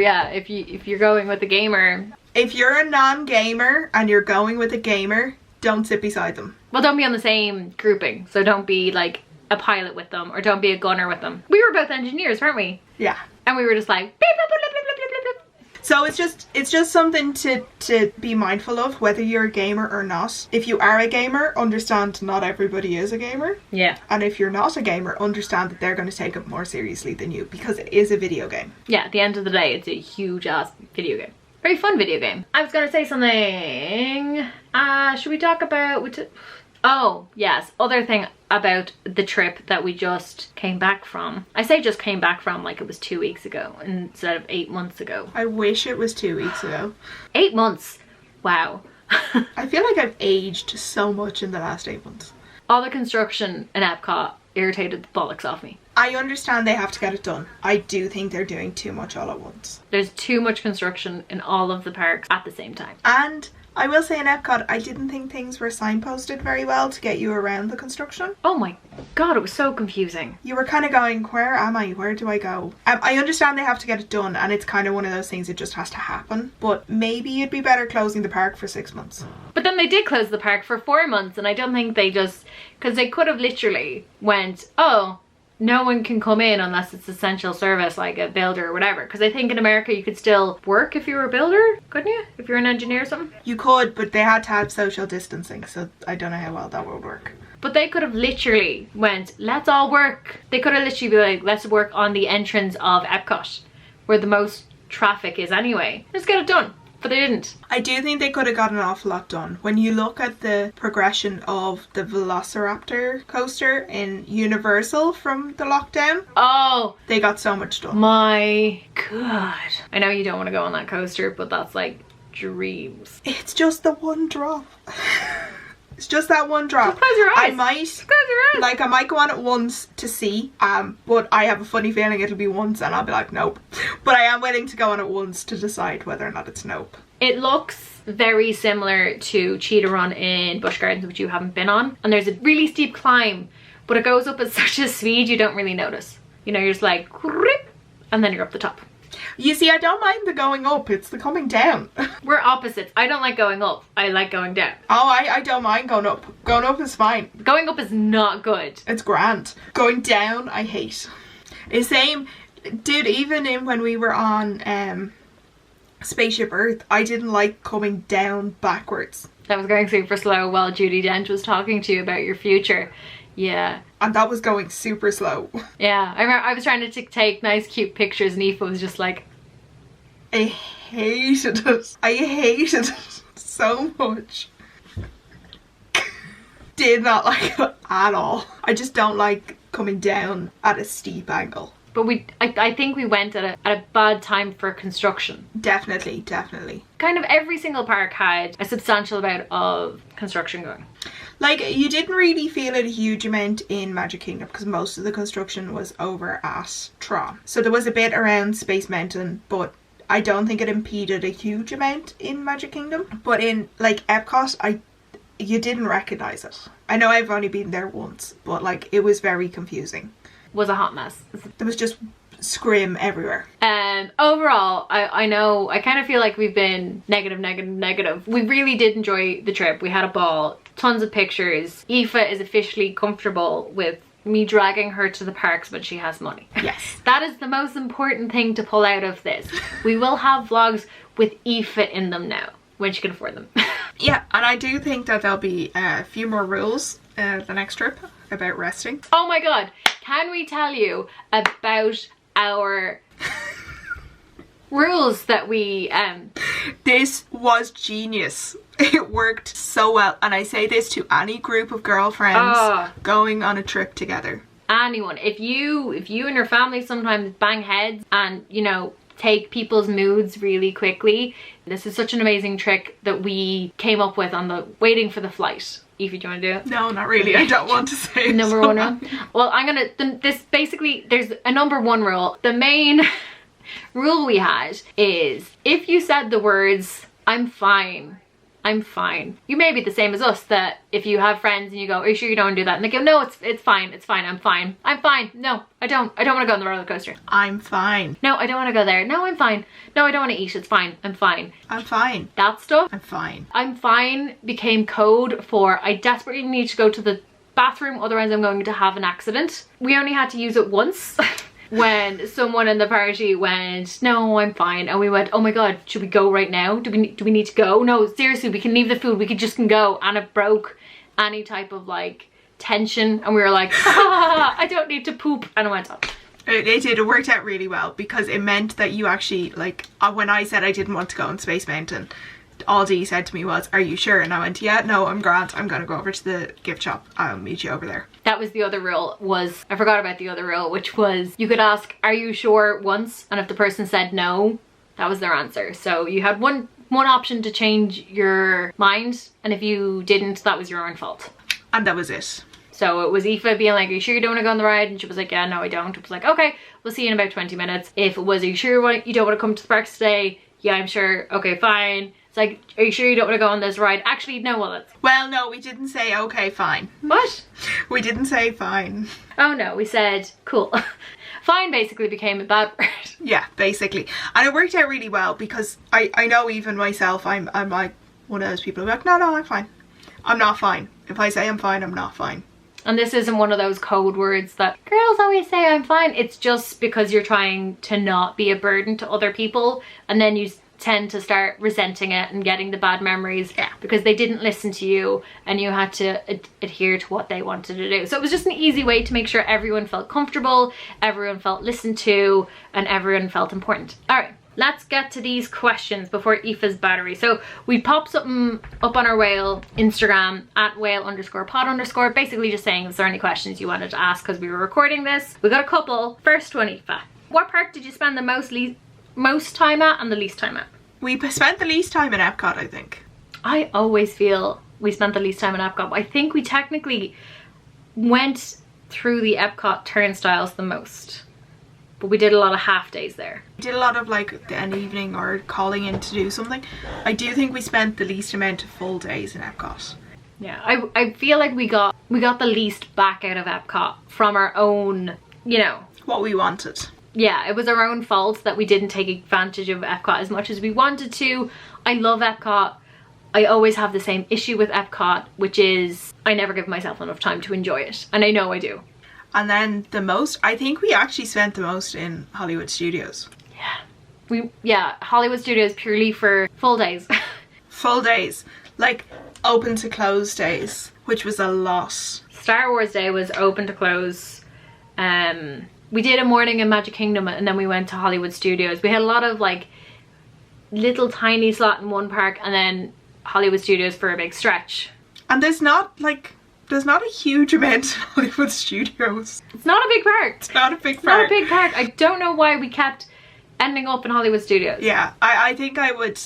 going with a gamer. If you're a non-gamer and you're going with a gamer, don't sit beside them. Well, don't be on the same grouping. So don't be like a pilot with them or don't be a gunner with them. We were both engineers, weren't we? Yeah. And we were just like, beep, beep, beep, beep, beep, beep, beep. So it's just something to be mindful of, whether you're a gamer or not. If you are a gamer, understand not everybody is a gamer. Yeah. And if you're not a gamer, understand that they're going to take it more seriously than you, because it is a video game. Yeah, at the end of the day, it's a huge ass video game. Very fun video game. I was going to say something. Should we talk about... Oh, yes. Other thing about the trip that we just came back from. I say just came back from like it was 2 weeks ago instead of 8 months ago. I wish it was 2 weeks ago. 8 months. Wow. I feel like I've aged so much in the last 8 months. All the construction in Epcot irritated the bollocks off me. I understand they have to get it done. I do think they're doing too much all at once. There's too much construction in all of the parks at the same time. And I will say in Epcot, I didn't think things were signposted very well to get you around the construction. Oh my god, it was so confusing. You were kind of going, where am I? Where do I go? I understand they have to get it done and it's kind of one of those things that just has to happen. But maybe it'd be better closing the park for 6 months. But then they did close the park for 4 months and I don't think they just... Because they could have literally went, oh, no one can come in unless it's essential service like a builder or whatever. Because I think in America you could still work if you were a builder, couldn't you? If you're an engineer or something. You could, but they had to have social distancing, so I don't know how well that would work. But they could have literally went, let's all work. They could have literally be like, let's work on the entrance of Epcot, where the most traffic is anyway. Just get it done. But they didn't. I do think they could have got an awful lot done. When you look at the progression of the Velociraptor coaster in Universal from the lockdown, oh, they got so much done. My god. I know you don't want to go on that coaster, but that's like dreams. It's just the one drop. It's just that one drop. Just close your eyes. I might, Just close your eyes. like, I might go on it once to see, but I have a funny feeling it'll be once and I'll be like, nope. But I am willing to go on it once to decide whether or not it's nope. It looks very similar to Cheetah Run in Busch Gardens, which you haven't been on. And there's a really steep climb, but it goes up at such a speed you don't really notice. You know, you're just like, and then you're up the top. You see, I don't mind the going up, it's the coming down. We're opposites. I don't like going up. I like going down. Oh, I don't mind going up. Going up is fine. Going up is not good. It's grand. Going down, I hate. It's same, dude, even in when we were on Spaceship Earth, I didn't like coming down backwards. That was going super slow while Judi Dench was talking to you about your future. Yeah. And that was going super slow. Yeah, I remember I was trying to take nice cute pictures and Aoife was just like, I hated it. I hated it so much. Did not like it at all. I just don't like coming down at a steep angle. but I think we went at a bad time for construction. Definitely, definitely. Kind of every single park had a substantial amount of construction going. Like, you didn't really feel it a huge amount in Magic Kingdom because most of the construction was over at Tron. So there was a bit around Space Mountain, but I don't think it impeded a huge amount in Magic Kingdom. But in, like, Epcot, you didn't recognise it. I know I've only been there once, but, like, it was very confusing. Was a hot mess. There was just scrim everywhere. Overall, I know, I kind of feel like we've been negative. We really did enjoy the trip. We had a ball, tons of pictures. Aoife is officially comfortable with me dragging her to the parks when she has money. Yes. That is the most important thing to pull out of this. We will have vlogs with Aoife in them now, when she can afford them. Yeah, and I do think that there'll be a few more rules the next trip about resting. Oh my god, can we tell you about our rules that we This was genius. It worked so well, and I say this to any group of girlfriends going on a trip together. Anyone, if you and your family sometimes bang heads and, you know, take people's moods really quickly, this is such an amazing trick that we came up with on the waiting for the flight. Aoife, do you want to do it? No, not really. I don't want to say it. Number one rule. Well, I'm gonna, this basically, there's a number one rule. The main rule we had is if you said the words, I'm fine, you may be the same as us, that if you have friends and you go, are you sure you don't want to do that? And they go, no, it's fine, I'm fine. No, I don't want to go on the roller coaster. I'm fine. No, I don't want to go there. No, I'm fine. No, I don't want to eat. It's fine. I'm fine. I'm fine. That stuff. I'm fine. I'm fine became code for I desperately need to go to the bathroom, otherwise I'm going to have an accident. We only had to use it once. When someone in the party went, no, I'm fine, and we went, oh my god, should we go right now? Do we need to go? No, seriously, we can leave the food, we could just go. And it broke any type of like tension, and we were like, I don't need to poop, and it went up. It did. It worked out really well because it meant that you actually, like, when I said I didn't want to go on Space Mountain, all Dee said to me was, are you sure? And I went, yeah, no, I'm grand. I'm gonna go over to the gift shop. I'll meet you over there. That was the other rule. I forgot about the other rule, which was you could ask, are you sure, once, and if the person said no, that was their answer. So you had one option to change your mind, and if you didn't, that was your own fault. And that was it. So it was Aoife being like, are you sure you don't want to go on the ride? And she was like, yeah, no, I don't. It was like, okay, we'll see you in about 20 minutes. If it was, are you sure you don't want to come to the parks today? Yeah, I'm sure. Okay, fine. It's like, are you sure you don't want to go on this ride? Actually, no, well, no, we didn't say, okay, fine. What? We didn't say fine. Oh no, we said, cool. Fine basically became a bad word. Yeah, basically. And it worked out really well because I know even myself, I'm like one of those people who are like, no, I'm fine. I'm not fine. If I say I'm fine, I'm not fine. And this isn't one of those code words that girls always say, I'm fine. It's just because you're trying to not be a burden to other people, and then you tend to start resenting it and getting the bad memories because they didn't listen to you and you had to adhere to what they wanted to do. So it was just an easy way to make sure everyone felt comfortable, everyone felt listened to, and everyone felt important. All right, let's get to these questions before Aoife's battery. So we popped something up on our whale Instagram at whale_pod_, basically just saying, is there any questions you wanted to ask because we were recording this? We got a couple. First one, Aoife. What park did you spend the most most time at and the least time at? We spent the least time in Epcot, I think. I always feel we spent the least time in Epcot. I think we technically went through the Epcot turnstiles the most. But we did a lot of half days there. We did a lot of like an evening or calling in to do something. I do think we spent the least amount of full days in Epcot. Yeah, I feel like we got the least back out of Epcot from our own, you know. What we wanted. Yeah, it was our own fault that we didn't take advantage of Epcot as much as we wanted to. I love Epcot. I always have the same issue with Epcot, which is I never give myself enough time to enjoy it. And I know I do. And then the most, I think we actually spent the most in Hollywood Studios. Yeah, Hollywood Studios purely for full days. Full days. Like open to close days, which was a lot. Star Wars Day was open to close. We did a morning in Magic Kingdom and then we went to Hollywood Studios. We had a lot of like little tiny slot in one park and then Hollywood Studios for a big stretch. And there's not a huge amount in Hollywood Studios. It's not a big park. It's not a big park. It's not a big park. I don't know why we kept ending up in Hollywood Studios. Yeah, I think I would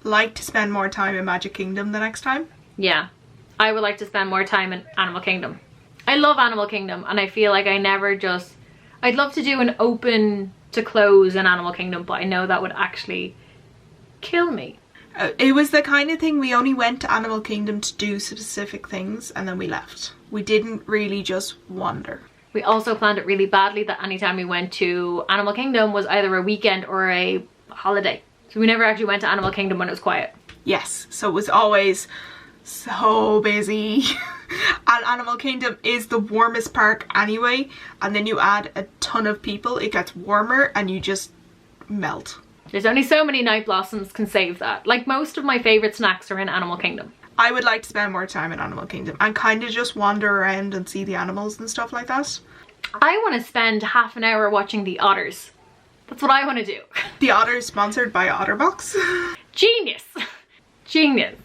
like to spend more time in Magic Kingdom the next time. Yeah, I would like to spend more time in Animal Kingdom. I love Animal Kingdom and I feel like I'd love to do an open to close in Animal Kingdom, but I know that would actually kill me. It was the kind of thing we only went to Animal Kingdom to do specific things and then we left. We didn't really just wander. We also planned it really badly that anytime we went to Animal Kingdom was either a weekend or a holiday. So we never actually went to Animal Kingdom when it was quiet. Yes, so it was always so busy. And Animal Kingdom is the warmest park anyway, and then you add a ton of people, it gets warmer and you just melt. There's only so many night blossoms can save that. Like most of my favourite snacks are in Animal Kingdom. I would like to spend more time in Animal Kingdom and kind of just wander around and see the animals and stuff like that. I want to spend half an hour watching the otters. That's what I want to do. The otters sponsored by Otterbox. Genius. Genius.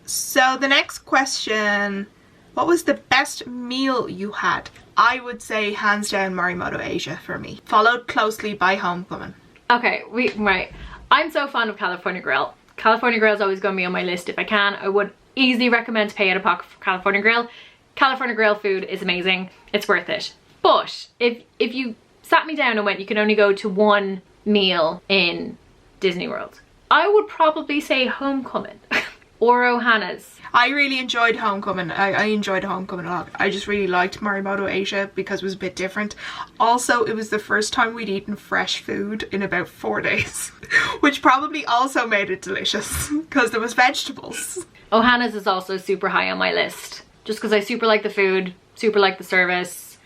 So the next question, what was the best meal you had? I would say hands down Morimoto Asia for me, followed closely by Homecoming. Okay, right. I'm so fond of California Grill. California Grill is always going to be on my list. If I can, I would easily recommend to pay out of pocket for California Grill. California Grill food is amazing. It's worth it. But if you sat me down and went, you can only go to one meal in Disney World, I would probably say Homecoming or Ohana's. I really enjoyed Homecoming. I enjoyed Homecoming a lot. I just really liked Morimoto Asia because it was a bit different. Also, it was the first time we'd eaten fresh food in about 4 days, which probably also made it delicious because there was vegetables. Ohana's is also super high on my list just because I super like the food, super like the service.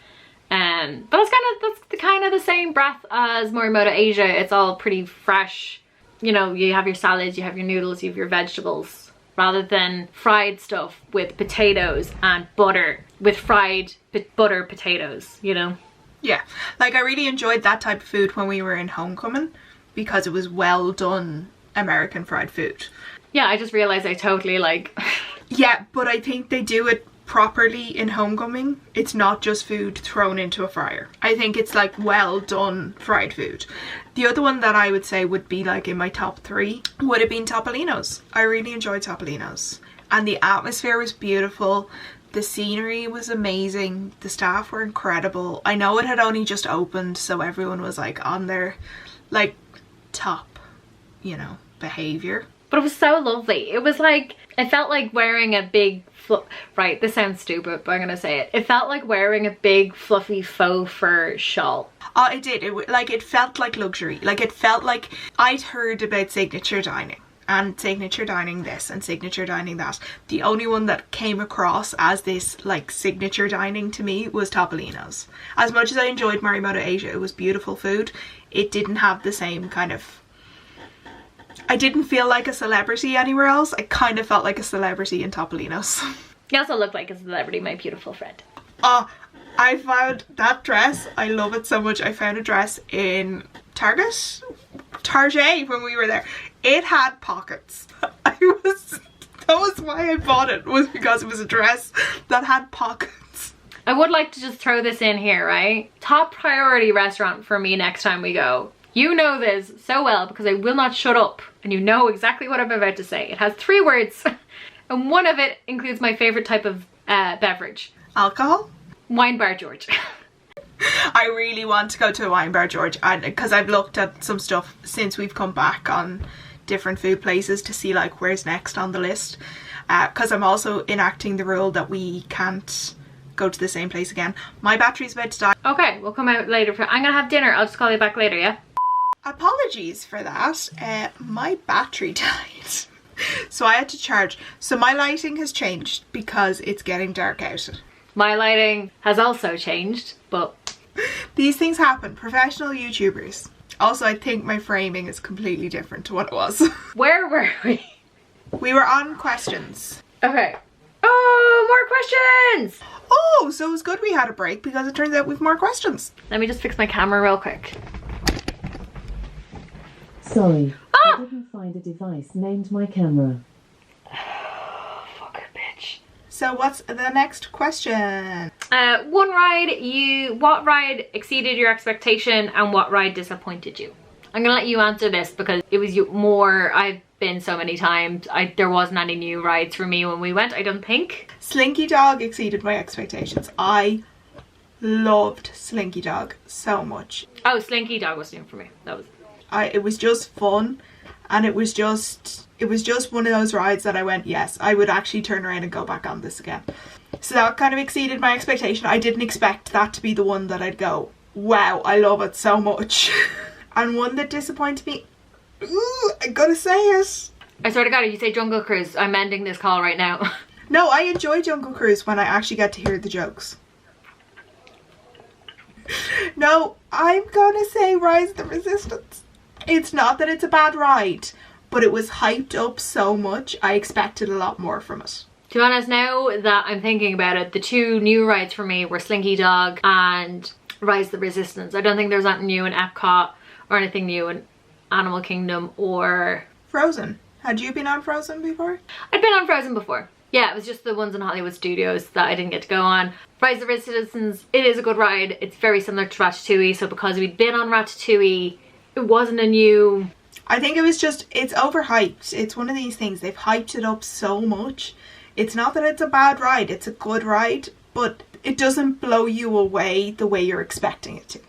But that's kind of the same breath as Morimoto Asia. It's all pretty fresh. You know, you have your salads, you have your noodles, you have your vegetables. Rather than fried stuff with potatoes and butter, with fried butter potatoes, you know? Yeah, like I really enjoyed that type of food when we were in Homecoming because it was well done American fried food. Yeah, I just realized I totally like... Yeah, but I think they do it properly in Homecoming. It's not just food thrown into a fryer. I think it's like well done fried food. The other one that I would say would be like in my top 3 would have been Topolino's. I really enjoyed Topolino's. And the atmosphere was beautiful. The scenery was amazing. The staff were incredible. I know it had only just opened, so everyone was like on their like top, you know, behaviour. But it was so lovely. It was like, it felt like wearing a big, right, this sounds stupid, but I'm gonna say it. It felt like wearing a big fluffy faux fur shawl. Oh, it did. It felt like luxury. Like it felt like I'd heard about signature dining and signature dining this and signature dining that. The only one that came across as this like signature dining to me was Topolino's. As much as I enjoyed Morimoto Asia, it was beautiful food. It didn't have the same kind of... I didn't feel like a celebrity anywhere else. I kind of felt like a celebrity in Topolino's. You also look like a celebrity, my beautiful friend. Oh, I found that dress. I love it so much. I found a dress in Target when we were there. It had pockets. That was why I bought it, was because it was a dress that had pockets. I would like to just throw this in here, right? Top priority restaurant for me next time we go You know this so well because I will not shut up, and you know exactly what I'm about to say. It has 3 words, and one of it includes my favorite type of beverage. Alcohol? Wine Bar George. I really want to go to a wine bar, George, because I've looked at some stuff since we've come back on different food places to see like where's next on the list. Because I'm also enacting the rule that we can't go to the same place again. My battery's about to die. Okay, we'll come out later. I'm gonna have dinner. I'll just call you back later, yeah? Apologies for that. My battery died. So I had to charge. So my lighting has changed because it's getting dark out. My lighting has also changed, but these things happen. Professional YouTubers. Also, I think my framing is completely different to what it was. Where were we? We were on questions. Okay. Oh, more questions! Oh, so it was good we had a break because it turns out we've more questions. Let me just fix my camera real quick. Sorry, I didn't find a device named my camera. Fuck a bitch. So what's the next question? What ride exceeded your expectation and what ride disappointed you? I'm gonna let you answer this because it was more, I've been so many times. There wasn't any new rides for me when we went, I don't think. Slinky Dog exceeded my expectations. I loved Slinky Dog so much. Oh, Slinky Dog was new for me. It was just fun, and it was just one of those rides that I went, yes, I would actually turn around and go back on this again. So that kind of exceeded my expectation. I didn't expect that to be the one that I'd go, wow, I love it so much. And one that disappointed me, ooh, I gotta say it. I swear to God, if you say Jungle Cruise, I'm ending this call right now. No, I enjoy Jungle Cruise when I actually get to hear the jokes. No, I'm gonna say Rise of the Resistance. It's not that it's a bad ride, but it was hyped up so much, I expected a lot more from it. To be honest, now that I'm thinking about it, the 2 new rides for me were Slinky Dog and Rise of the Resistance. I don't think there's anything new in Epcot or anything new in Animal Kingdom or... Frozen. Had you been on Frozen before? I'd been on Frozen before. Yeah, it was just the ones in Hollywood Studios that I didn't get to go on. Rise of the Resistance, it is a good ride. It's very similar to Ratatouille, so because we'd been on Ratatouille, it wasn't a new... I think it was just, it's overhyped. It's one of these things, they've hyped it up so much. It's not that it's a bad ride, it's a good ride, but it doesn't blow you away the way you're expecting it to.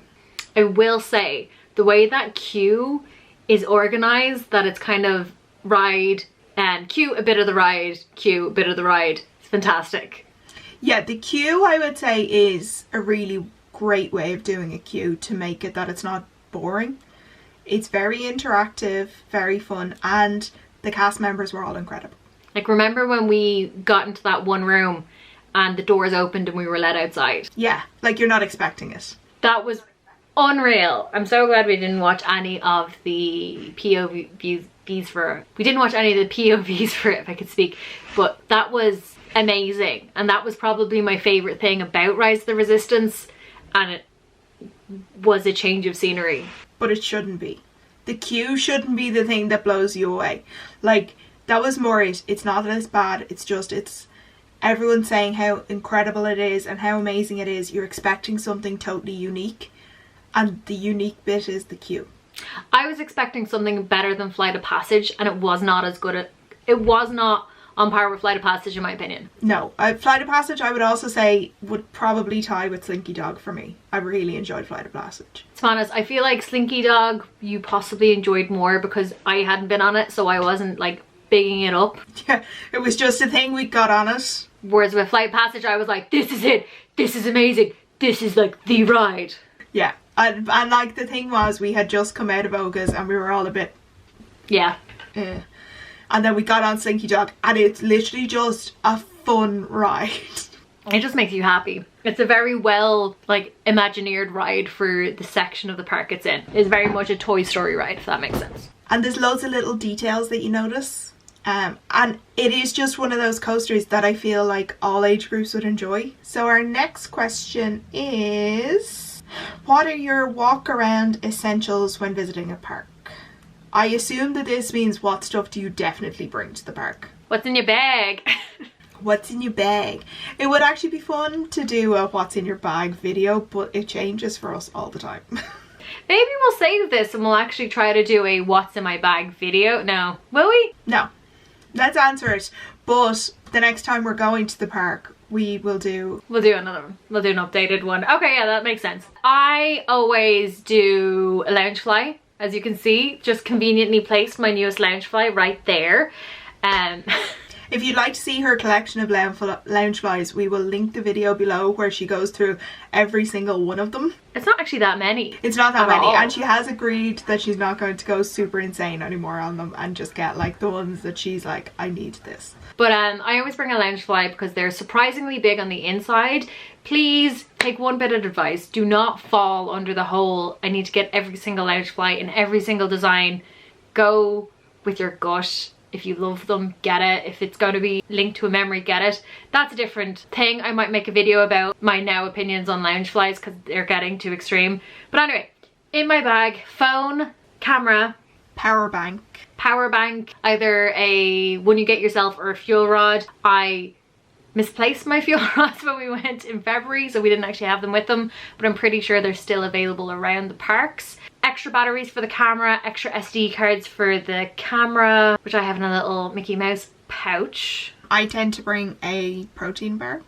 I will say, the way that queue is organized, that it's kind of ride and queue, a bit of the ride, queue, a bit of the ride. It's fantastic. Yeah, the queue I would say is a really great way of doing a queue to make it that it's not boring. It's very interactive, very fun, and the cast members were all incredible. Like, remember when we got into that one room and the doors opened and we were let outside? Yeah, like you're not expecting it. That was unreal. I'm so glad we didn't watch any of the POVs for it. We didn't watch any of the POVs for it, if I could speak, but that was amazing. And that was probably my favorite thing about Rise of the Resistance, and it was a change of scenery. But it shouldn't be. The queue shouldn't be the thing that blows you away. Like, that was more it. It's not that it's bad, it's just, it's everyone saying how incredible it is and how amazing it is. You're expecting something totally unique, and the unique bit is the queue. I was expecting something better than Flight of Passage, and it was not as good. It was not on par with Flight of Passage, in my opinion. No, Flight of Passage I would also say would probably tie with Slinky Dog for me. I really enjoyed Flight of Passage. To be honest, I feel like Slinky Dog you possibly enjoyed more because I hadn't been on it, so I wasn't like bigging it up. Yeah, it was just a thing we got on it. Whereas with Flight Passage I was like, this is it, this is amazing, this is like the ride. Yeah, and like the thing was we had just come out of Oga's and we were all a bit... Yeah. And then we got on Slinky Dog and it's literally just a fun ride. It just makes you happy. It's a very well like imagineered ride for the section of the park it's in. It's very much a Toy Story ride, if that makes sense. And there's loads of little details that you notice. And it is just one of those coasters that I feel like all age groups would enjoy. So our next question is, what are your walk around essentials when visiting a park? I assume that this means what stuff do you definitely bring to the park? What's in your bag? What's in your bag? It would actually be fun to do a what's in your bag video, but it changes for us all the time. Maybe we'll save this and we'll actually try to do a what's in my bag video. No, will we? No. Let's answer it. But the next time we're going to the park, we'll do another one. We'll do an updated one. Okay, yeah, that makes sense. I always do a Loungefly. As you can see, just conveniently placed my newest Loungefly right there. If you'd like to see her collection of Loungeflies, we will link the video below where she goes through every single one of them. It's not actually that many. It's not that many, all. and she has agreed that she's not going to go super insane anymore on them and just get like the ones that she's like, I need this. But I always bring a Loungefly because they're surprisingly big on the inside. Please take one bit of advice. Do not fall under the whole, I need to get every single Loungefly in every single design. Go with your gut. If you love them, get it. If it's going to be linked to a memory, get it. That's a different thing. I might make a video about my now opinions on Loungeflies because they're getting too extreme. But anyway, in my bag, phone, camera, Power bank, either a one you get yourself or a fuel rod. I misplaced my fuel rods when we went in February, so we didn't actually have them with them, but I'm pretty sure they're still available around the parks. Extra batteries for the camera, extra SD cards for the camera, which I have in a little Mickey Mouse pouch. I tend to bring a protein bar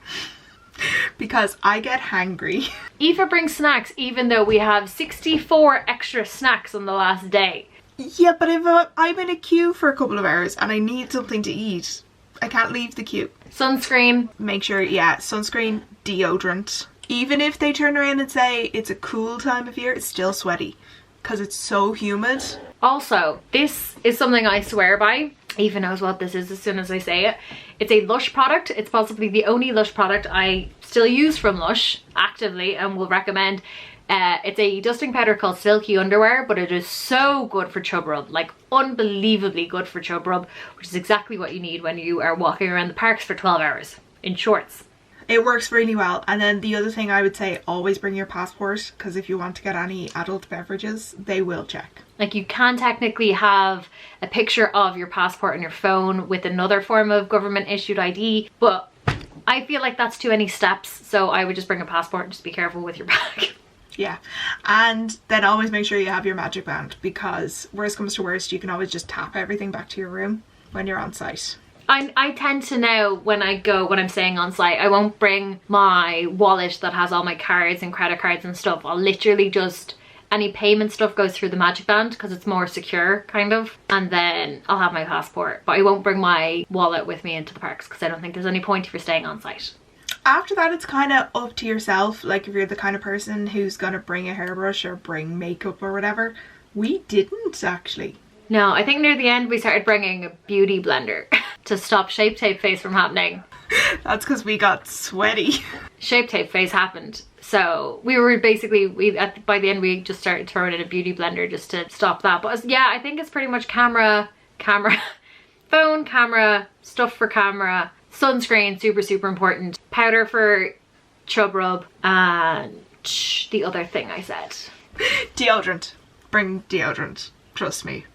because I get hangry. Aoife brings snacks even though we have 64 extra snacks on the last day. Yeah, but if I'm in a queue for a couple of hours and I need something to eat, I can't leave the queue. Sunscreen. Make sure, yeah, sunscreen, deodorant. Even if they turn around and say it's a cool time of year, it's still sweaty because it's so humid. Also, this is something I swear by. Aoife knows what this is as soon as I say it. It's a Lush product. It's possibly the only Lush product I still use from Lush actively and will recommend. It's a dusting powder called Silky Underwear, but it is so good for chub rub, like unbelievably good for chub rub, which is exactly what you need when you are walking around the parks for 12 hours in shorts. It works really well. And then the other thing I would say, always bring your passport, because if you want to get any adult beverages, they will check. Like, you can technically have a picture of your passport on your phone with another form of government issued ID, but I feel like that's too many steps, so I would just bring a passport and just be careful with your bag. Yeah, and then always make sure you have your magic band, because worst comes to worst, you can always just tap everything back to your room when you're on site. I tend to now, when I'm staying on site, I won't bring my wallet that has all my cards and credit cards and stuff. I'll literally just, any payment stuff goes through the magic band because it's more secure, kind of. And then I'll have my passport, but I won't bring my wallet with me into the parks because I don't think there's any point if you're staying on site. After that, it's kind of up to yourself. Like, if you're the kind of person who's gonna bring a hairbrush or bring makeup or whatever. We didn't actually. No, I think near the end we started bringing a beauty blender to stop Shape Tape Face from happening. That's because we got sweaty. Shape Tape Face happened. So we were basically, by the end we just started throwing in a beauty blender just to stop that. But yeah, I think it's pretty much camera, phone, camera, stuff for camera, sunscreen, super important, powder for chub rub, and the other thing I said. Deodorant. Bring deodorant. Trust me.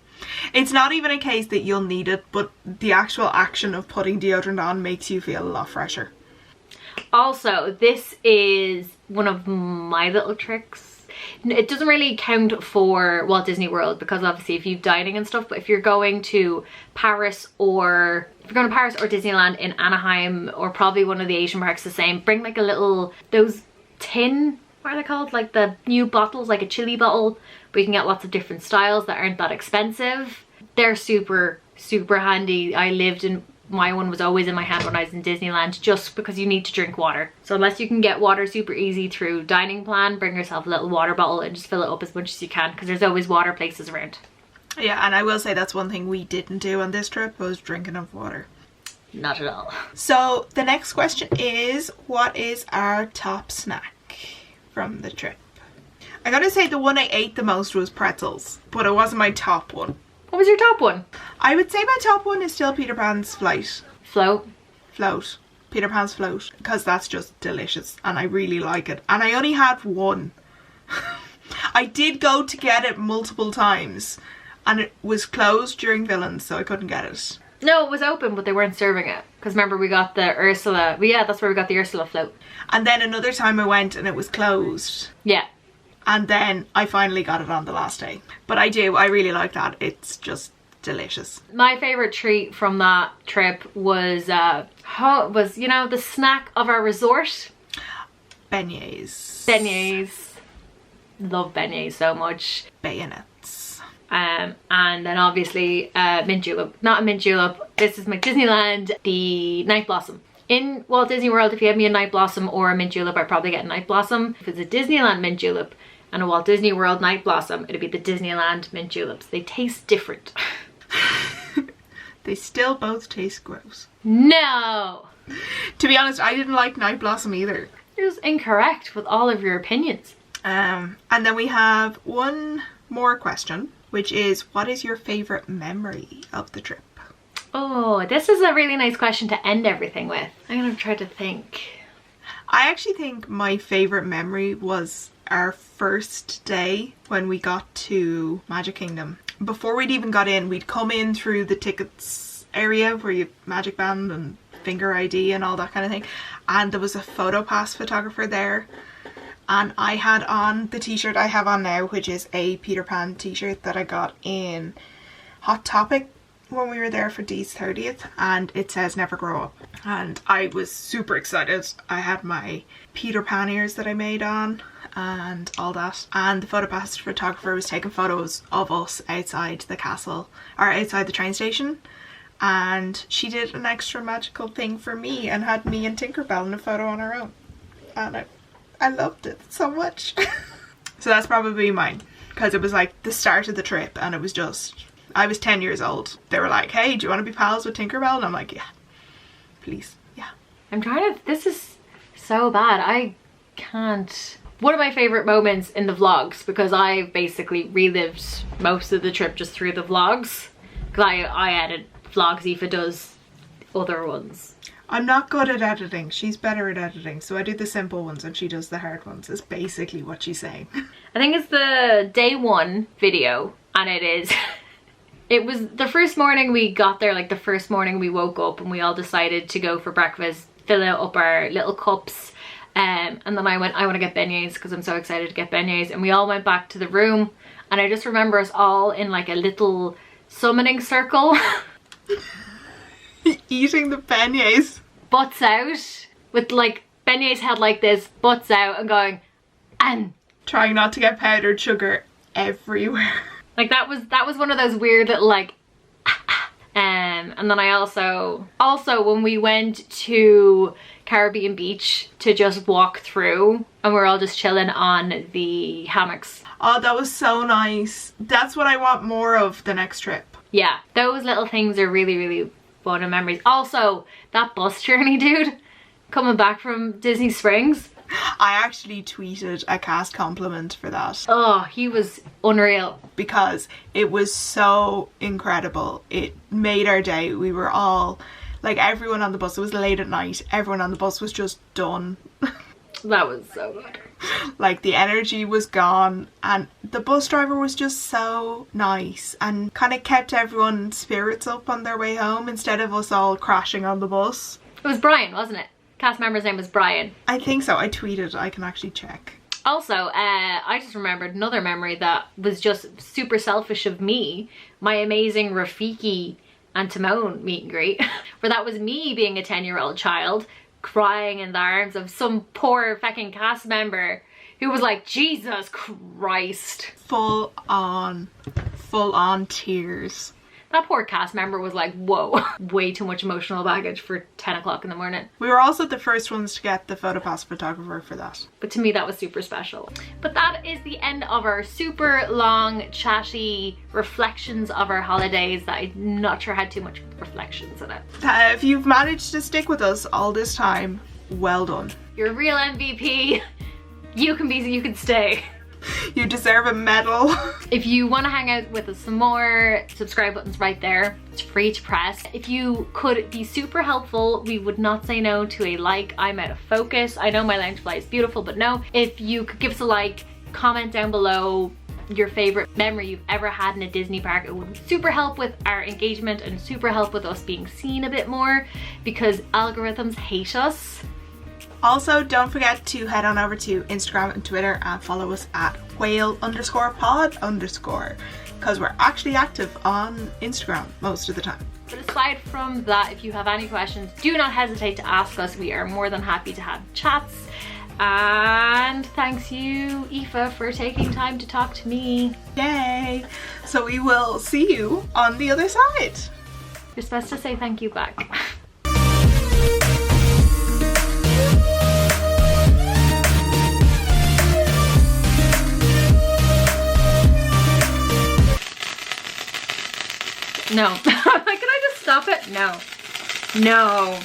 It's not even a case that you'll need it, but the actual action of putting deodorant on makes you feel a lot fresher. Also, this is one of my little tricks. It doesn't really count for Walt Disney World because obviously if you're dining and stuff, but if you're going to Paris or Disneyland in Anaheim, or probably one of the Asian parks the same, bring like a little, those tin, what are they called? Like the new bottles, like a chili bottle, but you can get lots of different styles that aren't that expensive. They're super handy. My one was always in my hand when I was in Disneyland, just because you need to drink water. So unless you can get water super easy through dining plan, bring yourself a little water bottle and just fill it up as much as you can, because there's always water places around. Yeah, and I will say that's one thing we didn't do on this trip, was drink enough water. Not at all. So the next question is, what is our top snack from the trip? I gotta say the one I ate the most was pretzels, but it wasn't my top one. What was your top one? I would say my top one is still Peter Pan's Float. Peter Pan's Float, because that's just delicious and I really like it. And I only had one. I did go to get it multiple times and it was closed during Villains, so I couldn't get it. No, it was open, but they weren't serving it. Because remember, we got the Ursula. Yeah, that's where we got the Ursula float. And then another time I went and it was closed. Yeah. And then I finally got it on the last day. But I really like that. It's just delicious. My favorite treat from that trip was you know, the snack of our resort. Beignets. Beignets. Love beignets so much. Bayonets. And then obviously mint julep. Not a mint julep. This is my Disneyland, the Night Blossom. In Walt Disney World, if you have me a Night Blossom or a mint julep, I'd probably get a Night Blossom. If it's a Disneyland mint julep and a Walt Disney World Night Blossom, it'd be the Disneyland mint juleps. They taste different. They still both taste gross. No! To be honest, I didn't like Night Blossom either. It was incorrect with all of your opinions. And then we have one more question, which is, what is your favourite memory of the trip? Oh, this is a really nice question to end everything with. I'm gonna try to think. I actually think my favourite memory was our first day when we got to Magic Kingdom. Before we'd even got in, we'd come in through the tickets area where you have Magic Band and finger ID and all that kind of thing. And there was a PhotoPass photographer there. And I had on the t-shirt I have on now, which is a Peter Pan t-shirt that I got in Hot Topic when we were there for Dee's 30th, and it says never grow up. And I was super excited. I had my Peter Pan ears that I made on and all that, and the PhotoPass photographer was taking photos of us outside the castle, or outside the train station, and she did an extra magical thing for me and had me and Tinkerbell in a photo on her own, and I loved it so much. So that's probably mine, because it was like the start of the trip, and it was just, I was 10 years old. They were like, hey, do you want to be pals with Tinkerbell? And I'm like, yeah, please, yeah. I'm trying to, this is so bad. I can't. One of my favorite moments in the vlogs, because I basically relived most of the trip just through the vlogs, because I edit vlogs, Aoife does other ones. I'm not good at editing. She's better at editing, so I do the simple ones and she does the hard ones, is basically what she's saying. I think it's the day one video, and it is it was the first morning we got there, like the first morning we woke up and we all decided to go for breakfast, fill up our little cups, and then I went, I want to get beignets because I'm so excited to get beignets, and we all went back to the room, and I just remember us all in like a little summoning circle eating the beignets, butts out, with like beignets head like this, butts out, and going, and trying not to get powdered sugar everywhere. Like that was one of those weird little like and then I also when we went to Caribbean Beach to just walk through, and we're all just chilling on the hammocks. Oh, that was so nice. That's what I want more of the next trip. Yeah, those little things are really, really fun and memories. Also, that bus journey, dude, coming back from Disney Springs. I actually tweeted a cast compliment for that. Oh, he was unreal. Because it was so incredible. It made our day. We were all, like, everyone on the bus, it was late at night, everyone on the bus was just done. That was so good. Like, the energy was gone, and the bus driver was just so nice and kind of kept everyone's spirits up on their way home instead of us all crashing on the bus. It was Brian, wasn't it? Cast member's name was Brian. I think so. I tweeted. I can actually check. Also, I just remembered another memory that was just super selfish of me. My amazing Rafiki and Timon meet and greet. Where that was me being a 10-year-old child crying in the arms of some poor fucking cast member who was like, Jesus Christ. Full on tears. That poor cast member was like, whoa, way too much emotional baggage for 10 o'clock in the morning. We were also the first ones to get the PhotoPass photographer for that. But to me, that was super special. But that is the end of our super long, chatty reflections of our holidays that I'm not sure had too much reflections in it. If you've managed to stick with us all this time, well done. You're a real MVP. You can stay. You deserve a medal. If you want to hang out with us some more, subscribe button's right there. It's free to press. If you could be super helpful, we would not say no to a like. I'm out of focus. I know my Loungefly is beautiful, but no. If you could give us a like, comment down below your favorite memory you've ever had in a Disney park. It would super help with our engagement and super help with us being seen a bit more, because algorithms hate us. Also, don't forget to head on over to Instagram and Twitter and follow us at whale_pod_ because we're actually active on Instagram most of the time. But aside from that, if you have any questions, do not hesitate to ask us. We are more than happy to have chats. And thanks you, Aoife, for taking time to talk to me. Yay! So we will see you on the other side. You're supposed to say thank you back. No. Can I just stop it? No. No.